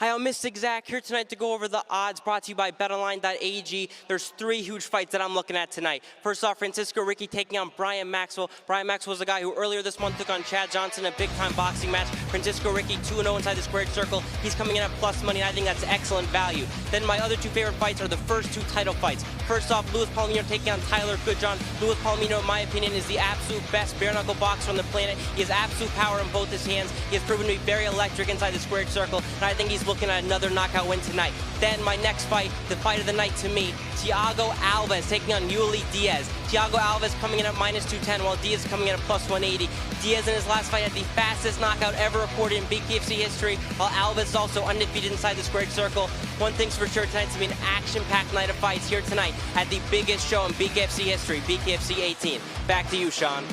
Speaker 7: Hi, I'm Mystic Zach here tonight to go over the odds brought to you by BetOnline.ag. There's 3 huge fights that I'm looking at tonight. First off, Francisco Ricky taking on Brian Maxwell. Brian Maxwell is a guy who earlier this month took on Chad Johnson in a big-time boxing match. Francisco Ricky 2-0 inside the squared circle. He's coming in at plus money, and I think that's excellent value. Then my other 2 favorite fights are the first 2 title fights. First off, Luis Palomino taking on Tyler Goodjohn. Luis Palomino, in my opinion, is the absolute best bare-knuckle boxer on the planet. He has absolute power in both his hands. He has proven to be very electric inside the squared circle, and I think he's looking at another knockout win tonight. Then my next fight, the fight of the night to me, Thiago Alves taking on Yuli Diaz. Thiago Alves coming in at minus 210, while Diaz coming in at plus 180. Diaz in his last fight had the fastest knockout ever recorded in BKFC history, while Alves is also undefeated inside the squared circle. One thing's for sure, tonight's going to be an action-packed night of fights here tonight at the biggest show in BKFC history, BKFC 18. Back to you, Sean.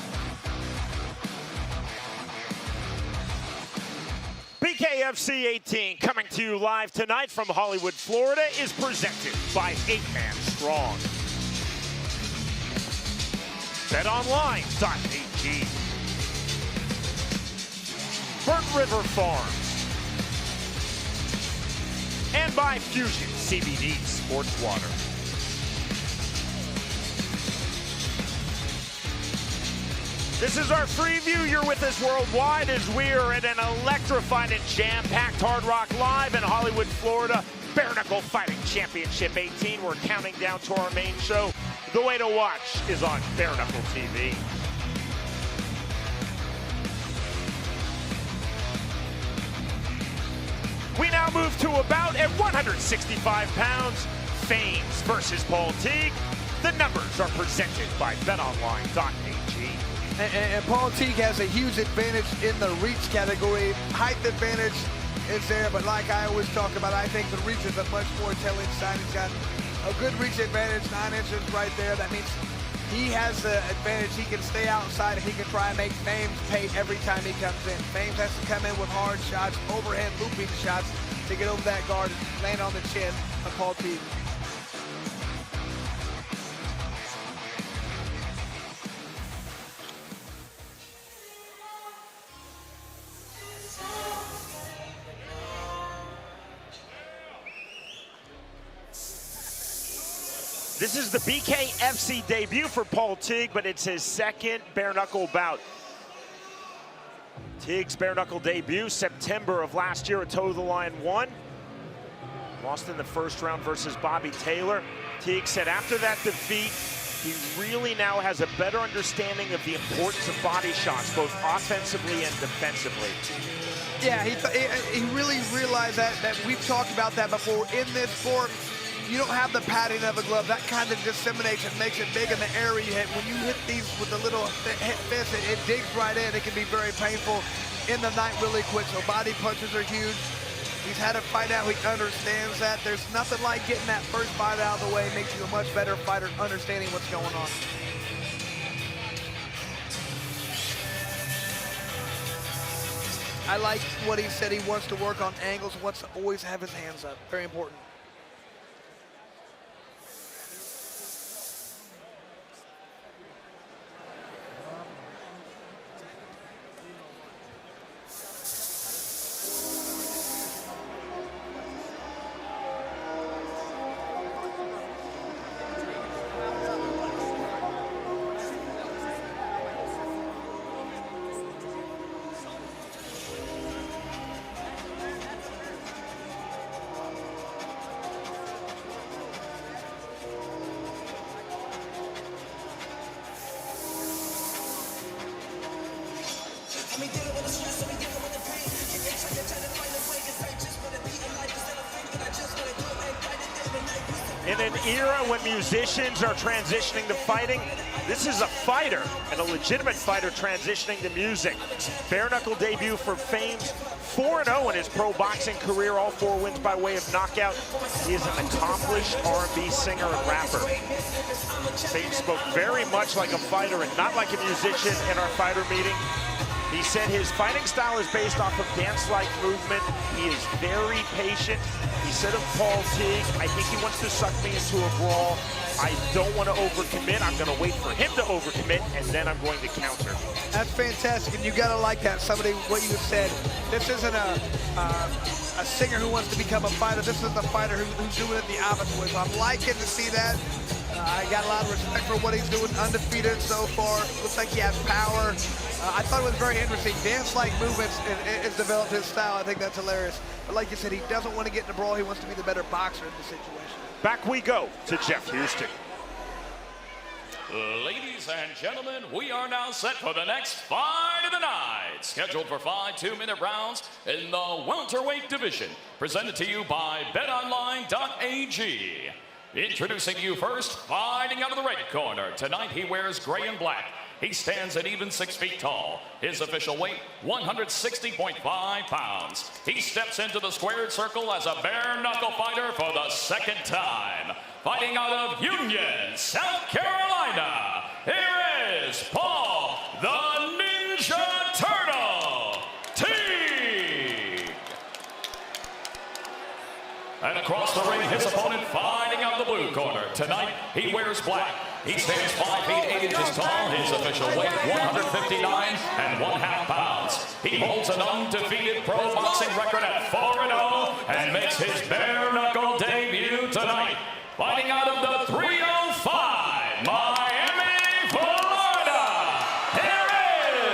Speaker 2: BKFC 18, coming to you live tonight from Hollywood, Florida, is presented by 8-Man Strong. BetOnline.ag. Burnt River Farms. And by Fusion CBD Sports Water. This is our preview. You're with us worldwide as we are at an electrifying and jam-packed Hard Rock Live in Hollywood, Florida. Bare Knuckle Fighting Championship 18. We're counting down to our main show.
Speaker 5: The way to watch is on Bare Knuckle TV. We now move to about at 165 pounds, Famez versus Paul Teague. The numbers are presented by betonline.ag.
Speaker 3: And Paul Teague has a huge advantage in the reach category. Height advantage is there, but like I always talk about, I think the reach is a much more telling sign. He's got a good reach advantage, 9 inches right there. That means he has the advantage. He can stay outside and he can try and make Famez pay every time he comes in. Famez has to come in with hard shots, overhand looping shots to get over that guard and land on the chin of Paul Teague.
Speaker 5: This is the BKFC debut for Paul Teague, but it's his second bare knuckle bout. Teague's bare knuckle debut, September of last year, a toe of the line won. Lost in the first round versus Bobby Taylor. Teague said after that defeat, he really now has a better understanding of the importance of body shots, both offensively and defensively.
Speaker 3: Yeah, he really realized that we've talked about that before. In this sport, you don't have the padding of a glove. That kind of disseminates and makes it big in the area you hit. When you hit these with a little fist, it digs right in. It can be very painful in the night really quick. So body punches are huge. He's had a fight out. He understands that. There's nothing like getting that first fight out of the way. It makes you a much better fighter, understanding what's going on. I like what he said. He wants to work on angles, wants to always have his hands up. Very important.
Speaker 5: In an era when musicians are transitioning to fighting, this is a fighter, and a legitimate fighter transitioning to music. Bare knuckle debut for Famez, 4-0 in his pro boxing career, all 4 wins by way of knockout. He is an accomplished R&B singer and rapper. Famez spoke very much like a fighter and not like a musician in our fighter meeting. He said his fighting style is based off of dance-like movement. He is very patient. He said of Paul Teague, I think he wants to suck me into a brawl. I don't want to overcommit. I'm going to wait for him to overcommit, and then I'm going to counter.
Speaker 3: That's fantastic, and you got to like that. Somebody, what you said, this isn't a singer who wants to become a fighter. This is a fighter who's doing it the opposite way. So I'm liking to see that. I got a lot of respect for what he's doing, undefeated so far. Looks like he has power. I thought it was very interesting. Dance-like movements has developed his style. I think that's hilarious. But like you said, he doesn't want to get in a brawl. He wants to be the better boxer in the situation.
Speaker 5: Back we go to Jeff Houston.
Speaker 4: Ladies and gentlemen, we are now set for the next fight of the night. Scheduled for 5 2-minute rounds in the welterweight division. Presented to you by betonline.ag. Introducing you first, fighting out of the red corner. Tonight he wears gray and black. He stands at even 6 feet tall. His official weight, 160.5 pounds. He steps into the squared circle as a bare knuckle fighter for the second time. Fighting out of Union, South Carolina, here is Paul the Ninja Turtle Teague. And across the ring, his opponent fighting out of the blue corner. Tonight, he wears black. He stands 5 feet 8 inches tall. His official weight, 159.5 pounds. He holds an undefeated pro boxing record at 4-0 and makes his bare knuckle debut tonight. Fighting out of the 305, Miami, Florida. Here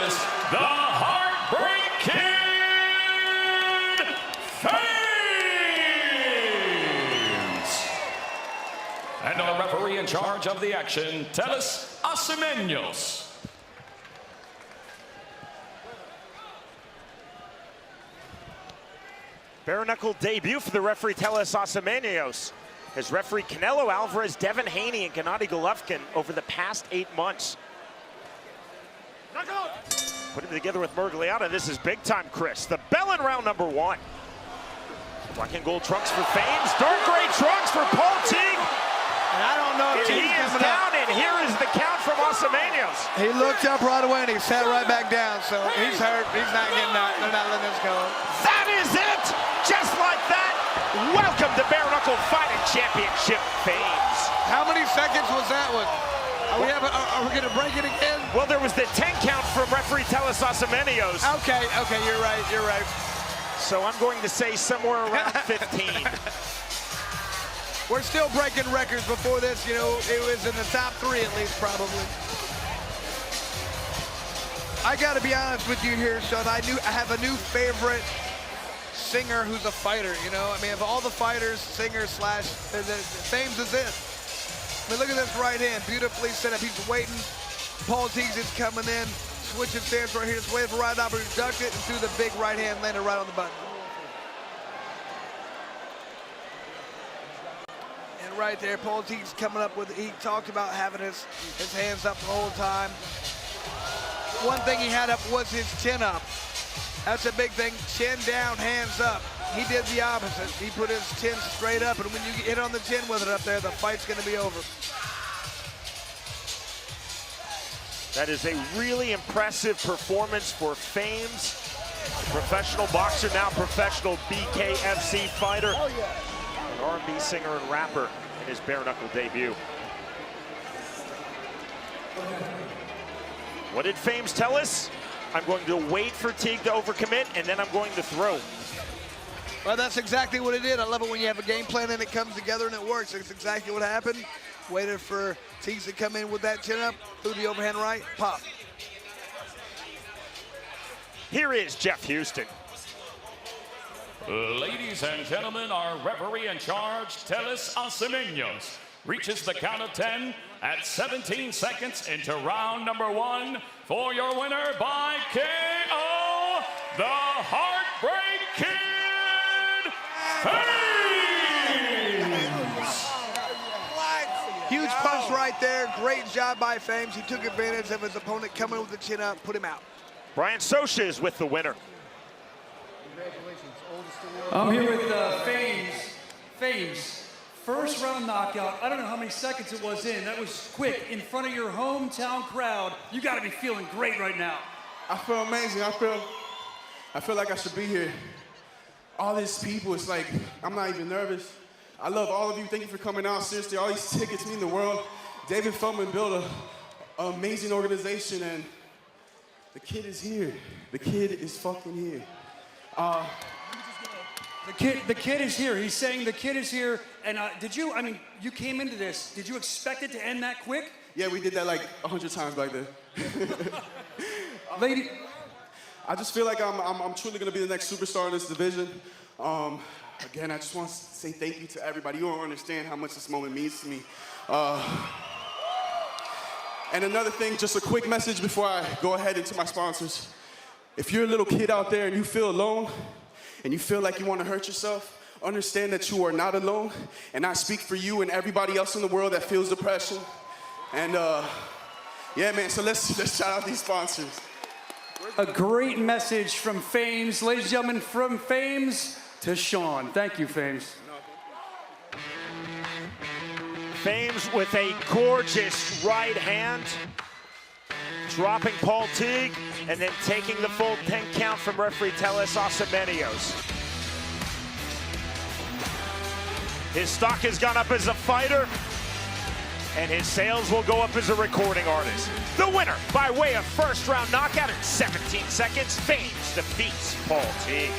Speaker 4: is the Heartbreak Kid, Famez. And the referee in charge charge of the action, Teles Acemeños.
Speaker 2: Bare knuckle debut for the referee Teles Acemeños. As referee Canelo Alvarez, Devin Haney, and Gennady Golovkin over the past 8 months. Putting it together with Murgliata. This is big time, Chris. The bell in round number 1. Black and gold trunks for Famez. Dark gray trunks for Paul Teague.
Speaker 3: And I don't know if
Speaker 2: he is down, and here is the count from Acemeños.
Speaker 3: He looked up right away, and he sat right back down. So he's hurt. He's not getting out. They're not letting this go.
Speaker 2: That is it! Just like that. Welcome to Bare Knuckle Fighting Championship, Famez.
Speaker 3: How many seconds was that one? Are we going to break it again?
Speaker 2: Well, there was the 10 count from referee Teles Acemeños.
Speaker 3: Okay, you're right.
Speaker 2: So I'm going to say somewhere around 15.
Speaker 3: We're still breaking records before this. You know, it was in the top 3 at least, probably. I got to be honest with you here, Sean. I have a new favorite singer who's a fighter, you know? I mean, of all the fighters, singers slash, Famez is it. I mean, look at this right hand, beautifully set up. He's waiting. Paul Teague is coming in, switching stance right here, just waiting for right opportunity, ducked it, and threw the big right hand, landed right on the button. And right there, Paul Teague's coming up with, he talked about having his hands up the whole time. One thing he had up was his chin up. That's a big thing, chin down, hands up. He did the opposite. He put his chin straight up, and when you hit on the chin with it up there, the fight's gonna be over.
Speaker 2: That is a really impressive performance for Famez. Professional boxer, now professional BKFC fighter.
Speaker 3: Oh, yeah.
Speaker 2: An R&B singer and rapper in his bare knuckle debut. What did Famez tell us? I'm going to wait for Teague to overcommit, and then I'm going to throw.
Speaker 3: Well, that's exactly what it did. I love it when you have a game plan and it comes together and it works. That's exactly what happened. Waited for Teague to come in with that chin up, threw the overhand right, pop.
Speaker 2: Here is Jeff Houston.
Speaker 4: Ladies and gentlemen, our referee in charge, Teles Acemeños, reaches the count of 10 at 17 seconds into round number 1 for your winner by KO, the Heartbreak Kid, Famez!
Speaker 3: Huge punch right there. Great job by Famez. He took advantage of his opponent coming with the chin up, put him out.
Speaker 2: Brian Socha is with the winner.
Speaker 8: I'm here with Famez. First round knockout. I don't know how many seconds it was in. That was quick, in front of your hometown crowd. You got to be feeling great right now.
Speaker 9: I feel amazing. I feel like I should be here. All these people, it's like, I'm not even nervous. I love all of you. Thank you for coming out. Seriously, all these tickets mean the world. David Feldman built an amazing organization, and the kid is here. The kid is fucking here.
Speaker 8: The kid is here. He's saying the kid is here. And you came into this. Did you expect it to end that quick?
Speaker 9: Yeah, we did that like 100 times back then.
Speaker 8: Lady.
Speaker 9: I just feel like I'm truly gonna be the next superstar in this division. Again, I just want to say thank you to everybody. You don't understand how much this moment means to me. And another thing, just a quick message before I go ahead into my sponsors. If you're a little kid out there and you feel alone, and you feel like you want to hurt yourself, understand that you are not alone, and I speak for you and everybody else in the world that feels depression. And yeah, man, so let's shout out these sponsors.
Speaker 8: A great message from Famez. Ladies and gentlemen, from Famez to Sean. Thank you, Famez.
Speaker 2: Famez with a gorgeous right hand, dropping Paul Teague, and then taking the full 10 count from referee Teles Acemeños. His stock has gone up as a fighter, and his sales will go up as a recording artist. The winner, by way of first round knockout in 17 seconds, Famez defeats Paul Teague.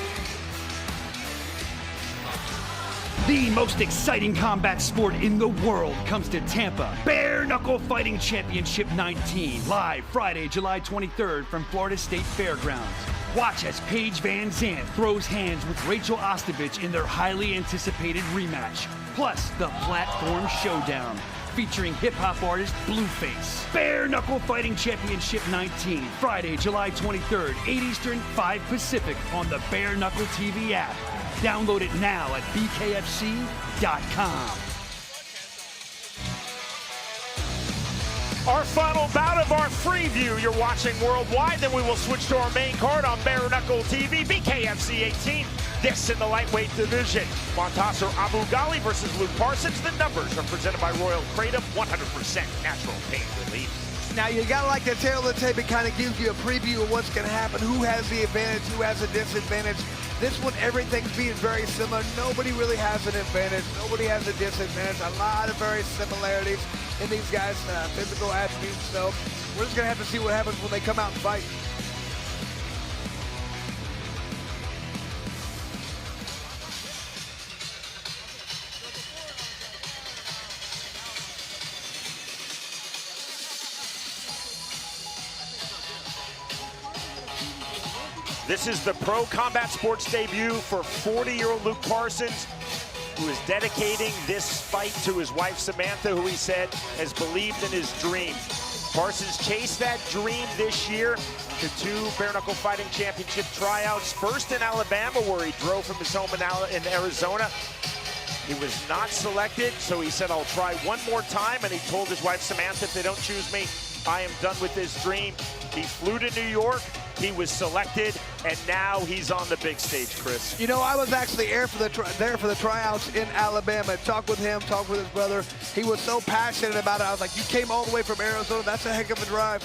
Speaker 10: The most exciting combat sport in the world comes to Tampa. Bare Knuckle Fighting Championship 19, live Friday, July 23rd from Florida State Fairgrounds. Watch as Paige Van Zandt throws hands with Rachel Ostovich in their highly anticipated rematch. Plus, the Platform Showdown. featuring hip-hop artist Blueface. Bare Knuckle Fighting Championship 19, Friday, July 23rd, 8 Eastern, 5 Pacific on the Bare Knuckle TV app. Download it now at bkfc.com.
Speaker 5: Our final bout of our free view you're watching worldwide, then we will switch to our main card on Bare Knuckle TV, BKFC 18. This in the lightweight division. Montaser Aboughaly versus Luke Parsons. The numbers are presented by Royal Kratom, 100% natural pain relief.
Speaker 3: Now, you got to like the tail of the tape. It kind of gives you a preview of what's going to happen, who has the advantage, who has a disadvantage. This one, everything's being very similar. Nobody really has an advantage. Nobody has a disadvantage. A lot of very similarities in these guys' physical attributes. So we're just going to have to see what happens when they come out and fight.
Speaker 5: This is the pro combat sports debut for 40-year-old Luke Parsons, who is dedicating this fight to his wife Samantha, who he said has believed in his dream. Parsons chased that dream this year to 2 Bare Knuckle Fighting Championship tryouts. First in Alabama, where he drove from his home in Arizona. He was not selected, so he said, I'll try one more time, and he told his wife Samantha, if they don't choose me, I am done with this dream. He flew to New York, he was selected, and now he's on the big stage, Chris.
Speaker 3: You know, I was actually there for the tryouts in Alabama. Talked with him, talked with his brother. He was so passionate about it. I was like, you came all the way from Arizona. That's a heck of a drive.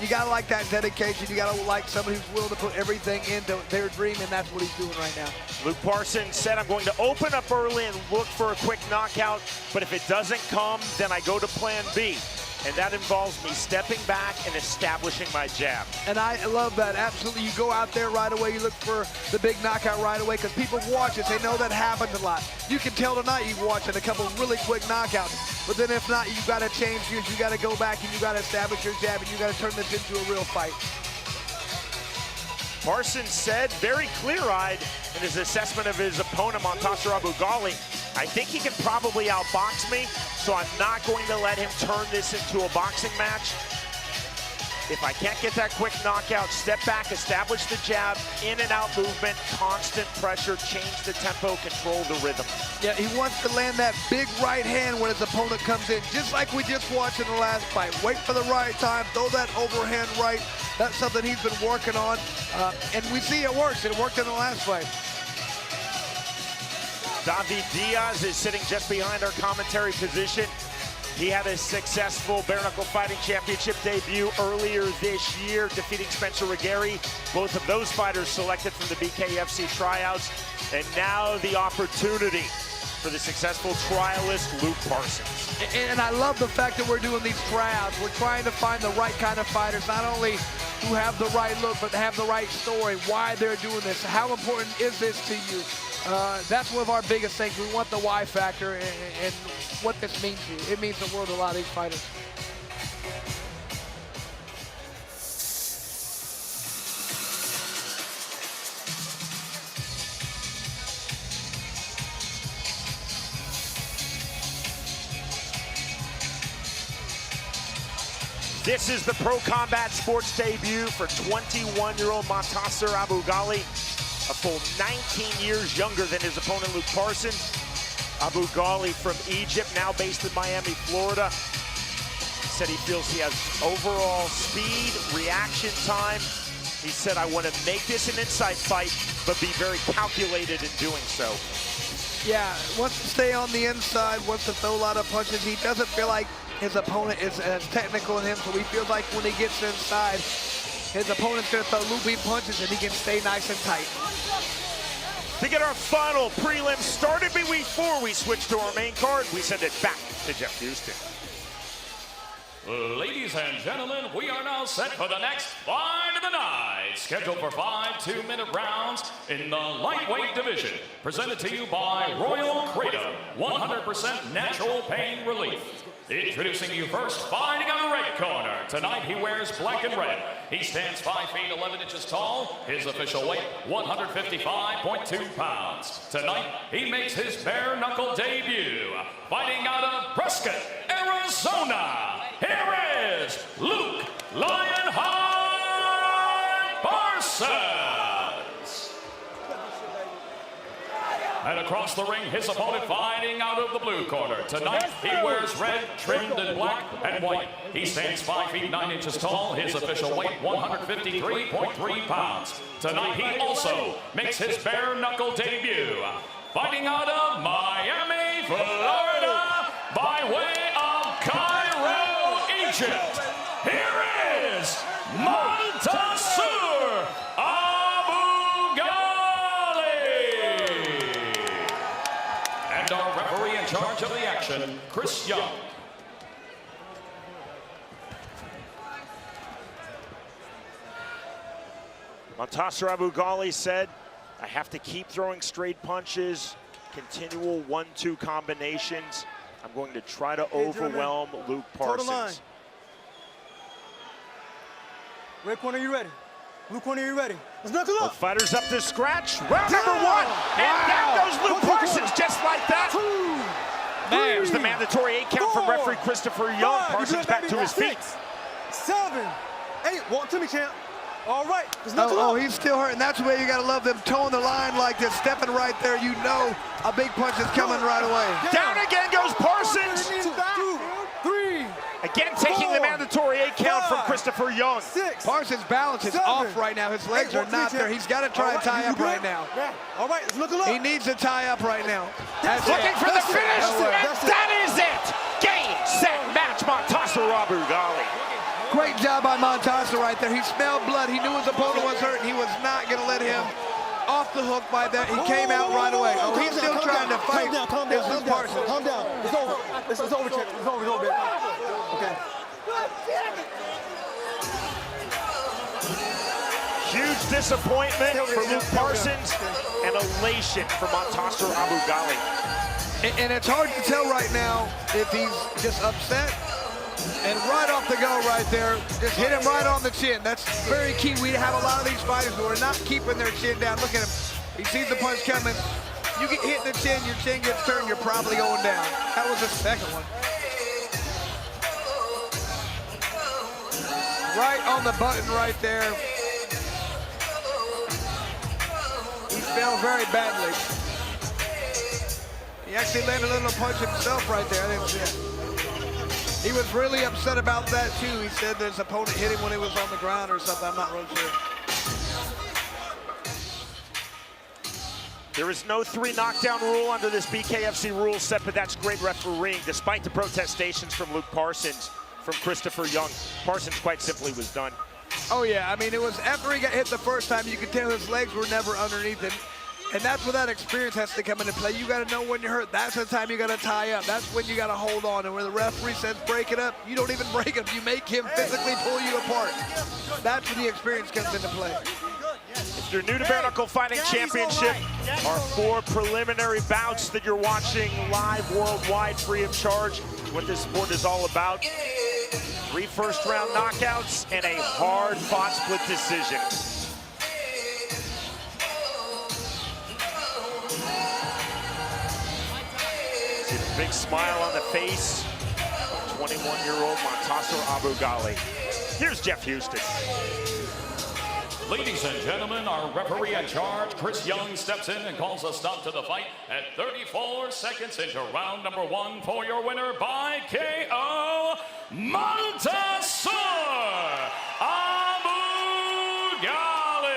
Speaker 3: You got to like that dedication. You got to like somebody who's willing to put everything into their dream, and that's what he's doing right now.
Speaker 5: Luke Parsons said, I'm going to open up early and look for a quick knockout, but if it doesn't come, then I go to plan B. And that involves me stepping back and establishing my jab.
Speaker 3: And I love that, absolutely. You go out there right away, you look for the big knockout right away, because people watch it, they know that happens a lot. You can tell tonight you watched a couple really quick knockouts, but then if not, you got to change gears, you got to go back and you got to establish your jab, and you got to turn this into a real fight.
Speaker 5: Parsons said, very clear-eyed in his assessment of his opponent, Montaser Aboughaly, I think he can probably outbox me, so I'm not going to let him turn this into a boxing match. If I can't get that quick knockout, step back, establish the jab, in and out movement, constant pressure, change the tempo, control the rhythm.
Speaker 3: Yeah, he wants to land that big right hand when his opponent comes in, just like we just watched in the last fight. Wait for the right time, throw that overhand right. That's something he's been working on, and we see it works. It worked in the last fight.
Speaker 5: David Diaz is sitting just behind our commentary position. He had a successful Bare Knuckle Fighting Championship debut earlier this year, defeating Spencer Regeri. Both of those fighters selected from the BKFC tryouts. And now the opportunity for the successful trialist, Luke Parsons.
Speaker 3: And I love the fact that we're doing these tryouts. We're trying to find the right kind of fighters, not only who have the right look, but have the right story, why they're doing this. How important is this to you? That's one of our biggest things. We want the why factor and what this means to you. It means the world to a lot of these fighters.
Speaker 5: This is the Pro Combat Sports debut for 21-year-old Montaser Aboughaly, a full 19 years younger than his opponent, Luke Parsons. Aboughaly from Egypt, now based in Miami, Florida. Said he feels he has overall speed, reaction time. He said, I want to make this an inside fight, but be very calculated in doing so.
Speaker 3: Yeah, wants to stay on the inside, wants to throw a lot of punches. He doesn't feel like his opponent is as technical in him, so he feels like when he gets inside, his opponent's going to throw looping punches and he can stay nice and tight.
Speaker 5: To get our final prelim started, before we switch to our main card, we send it back to Jeff Houston.
Speaker 4: Ladies and gentlemen, we are now set for the next fight of the night. Scheduled for 5 2-minute rounds in the lightweight division. Presented to you by Royal Kratom, 100% natural pain relief. Introducing you first, fighting on the red corner. Tonight he wears black and red. He stands 5 feet 11 inches tall. His official weight, 155.2 pounds. Tonight he makes his bare knuckle debut. Fighting out of Prescott, Arizona. Here is Luke Lionheart Parsons. And across the ring, his opponent fighting out of the blue corner. Tonight, he wears red, trimmed in black and white. He stands 5 feet 9 inches tall. His official weight, 153.3 pounds. Tonight, he also makes his bare knuckle debut. Fighting out of Miami, Florida, by way of Cairo, Egypt. Here is Montaser Aboughaly. And our referee in charge of the action, Chris Young.
Speaker 5: Montaser Aboughaly said, I have to keep throwing straight punches, continual 1-2 combinations. I'm going to try to overwhelm Luke Parsons.
Speaker 11: Red corner, you ready? Blue corner, you ready? Let's knuckle up.
Speaker 5: Both fighters up to scratch. Round number 1. And down goes Luke Parsons, just like that. There's the mandatory 8 count from referee Christopher Young. Parsons back to his feet.
Speaker 11: 7, 8, walk to me, champ. All right, let's knuckle up.
Speaker 3: Oh, he's still hurting. That's the way you got to love them, towing the line like this, stepping right there. You know a big punch is coming right away.
Speaker 5: Down again goes Parsons.
Speaker 11: 2, 3.
Speaker 5: Again taking the mandatory 8 count from Christopher Young.
Speaker 11: 6.
Speaker 3: Parsons' balance is off right now. His legs are not there. He's got to try and tie up right now.
Speaker 11: All right, let's knuckle up.
Speaker 3: He needs to tie up right now.
Speaker 5: Looking for the finish, and that is it. Game, set, match, Montaser Aboughaly.
Speaker 3: Great job by Montaser right there. He smelled blood. He knew his opponent was hurt, and he was not going to let him off the hook by that. He came out right away. Oh, he's still trying to fight.
Speaker 11: Calm down, calm down. It's over. It's over, champ. It's over, baby. Okay.
Speaker 5: Huge disappointment for Luke Parsons and elation for Montaser Aboughaly.
Speaker 3: And it's hard to tell right now if he's just upset. And right off the go right there, just hit him right on the chin. That's very key. We have a lot of these fighters who are not keeping their chin down. Look at him. He sees the punch coming. You get hit in the chin, your chin gets turned, you're probably going down. That was the second one. Right on the button right there. He fell very badly. He actually landed a little punch himself right there. I didn't see it. He was really upset about that too. He said his opponent hit him when he was on the ground or something. I'm not really sure.
Speaker 5: There is no 3 knockdown rule under this BKFC rule set, but that's great refereeing. Despite the protestations from Luke Parsons, from Christopher Young, Parsons quite simply was done.
Speaker 3: Oh yeah, I mean, it was after he got hit the first time, you could tell his legs were never underneath him. And that's where that experience has to come into play. You got to know when you're hurt. That's the time you got to tie up. That's when you got to hold on. And where the referee says break it up, you don't even break it. You make him physically pull you apart. That's where the experience comes into play.
Speaker 5: If you're new to Bare Knuckle Fighting Championship, our 4 preliminary bouts that you're watching live worldwide free of charge, what this sport is all about. 3 first-round knockouts and a hard-fought split decision. See the big smile on the face of 21-year-old Montaser Aboughaly. Here's Jeff Houston.
Speaker 4: Ladies and gentlemen, our referee in charge, Chris Young, steps in and calls a stop to the fight at 34 seconds into round number 1 for your winner by KO, Montaser Aboughaly.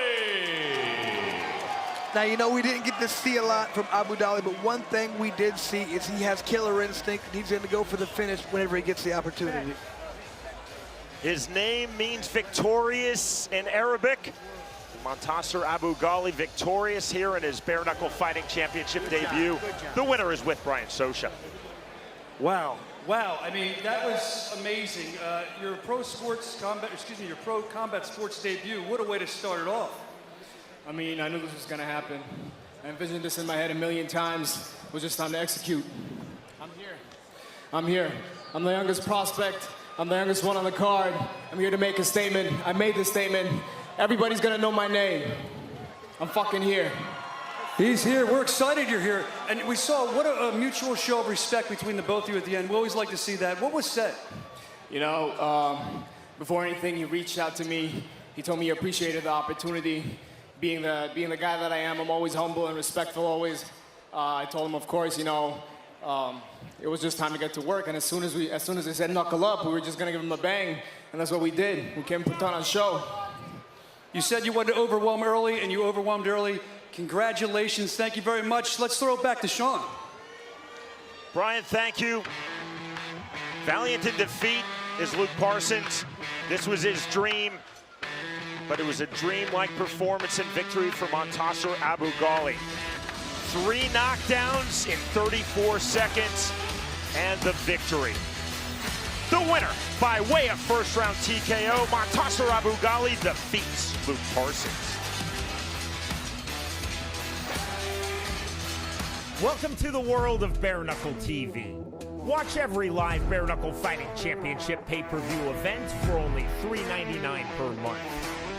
Speaker 3: Now, you know, we didn't get to see a lot from Aboughaly, but one thing we did see is he has killer instinct, and he's going to go for the finish whenever he gets the opportunity.
Speaker 5: His name means victorious in Arabic. Montaser Aboughaly victorious here in his Bare Knuckle Fighting Championship debut. The winner is with Brian Sosha.
Speaker 8: Wow. Wow, I mean, that was amazing. Your pro combat sports debut, what a way to start it off.
Speaker 12: I mean, I knew this was gonna happen. I envisioned this in my head a million times. It was just time to execute. I'm here. I'm here. I'm the youngest prospect. I'm the youngest one on the card. I'm here to make a statement. I made this statement. Everybody's gonna know my name. I'm fucking here.
Speaker 8: He's here. We're excited you're here. And we saw what a mutual show of respect between the both of you at the end. We always like to see that. What was said?
Speaker 12: You know, before anything, he reached out to me. He told me he appreciated the opportunity. Being the guy that I am, I'm always humble and respectful always. I told him, of course, you know, it was just time to get to work. And as soon as they said knuckle up, we were just gonna give him a bang. And that's what we did. We came and put on a show.
Speaker 8: You said you wanted to overwhelm early, and you overwhelmed early. Congratulations. Thank you very much. Let's throw it back to Sean.
Speaker 5: Brian, thank you. Valiant in defeat is Luke Parsons. This was his dream, but it was a dream-like performance and victory for Montaser Aboughaly. 3 knockdowns in 34 seconds and the victory. The winner, by way of first-round TKO, Montaser Aboughaly defeats Luke Parsons. Welcome to the world of Bare Knuckle TV. Watch every live Bare Knuckle Fighting Championship pay-per-view event for only $3.99 per month.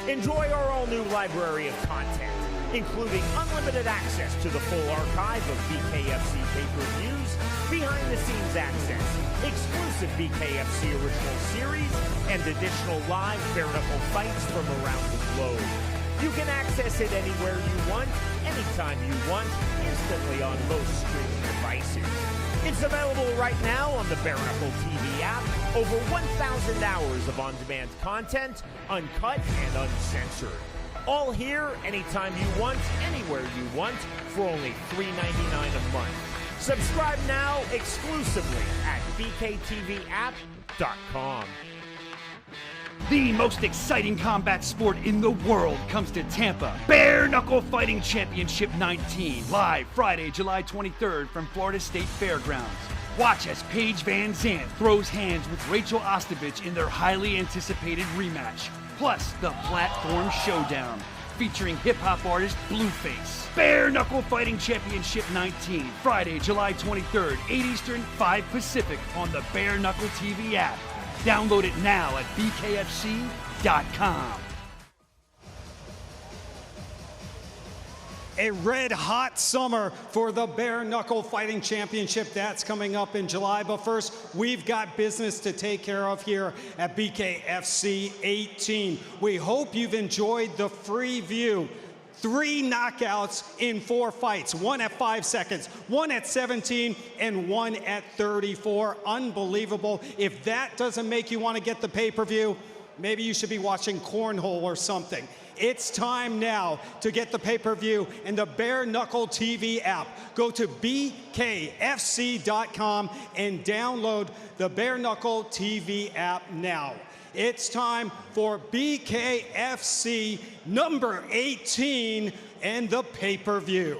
Speaker 5: Enjoy our all-new library of content, including unlimited access to the full archive of BKFC pay-per-views, behind-the-scenes access, exclusive BKFC original series, and additional live bare knuckle fights from around the globe. You can access it anywhere you want, anytime you want, instantly on most streaming devices. It's available right now on the Bare Knuckle TV app. Over 1,000 hours of on-demand content, uncut and uncensored. All here, anytime you want, anywhere you want, for only $3.99 a month. Subscribe now exclusively at bktvapp.com.
Speaker 10: The most exciting combat sport in the world comes to Tampa. Bare Knuckle Fighting Championship 19, live Friday, July 23rd from Florida State Fairgrounds. Watch as Paige Van Zandt throws hands with Rachel Ostovich in their highly anticipated rematch. Plus, the Platform Showdown, featuring hip-hop artist Blueface. Bare Knuckle Fighting Championship 19, Friday, July 23rd, 8 Eastern, 5 Pacific, on the Bare Knuckle TV app. Download it now at bkfc.com.
Speaker 1: A red-hot summer for the Bare Knuckle Fighting Championship. That's coming up in July. But first, we've got business to take care of here at BKFC 18. We hope you've enjoyed the free view. 3 knockouts in 4 fights, 1 at 5 seconds, 1 at 17, and 1 at 34. Unbelievable. If that doesn't make you want to get the pay-per-view, maybe you should be watching Cornhole or something. It's time now to get the pay-per-view and the Bare Knuckle TV app. Go to bkfc.com and download the Bare Knuckle TV app now. It's time for BKFC number 18 and the pay-per-view.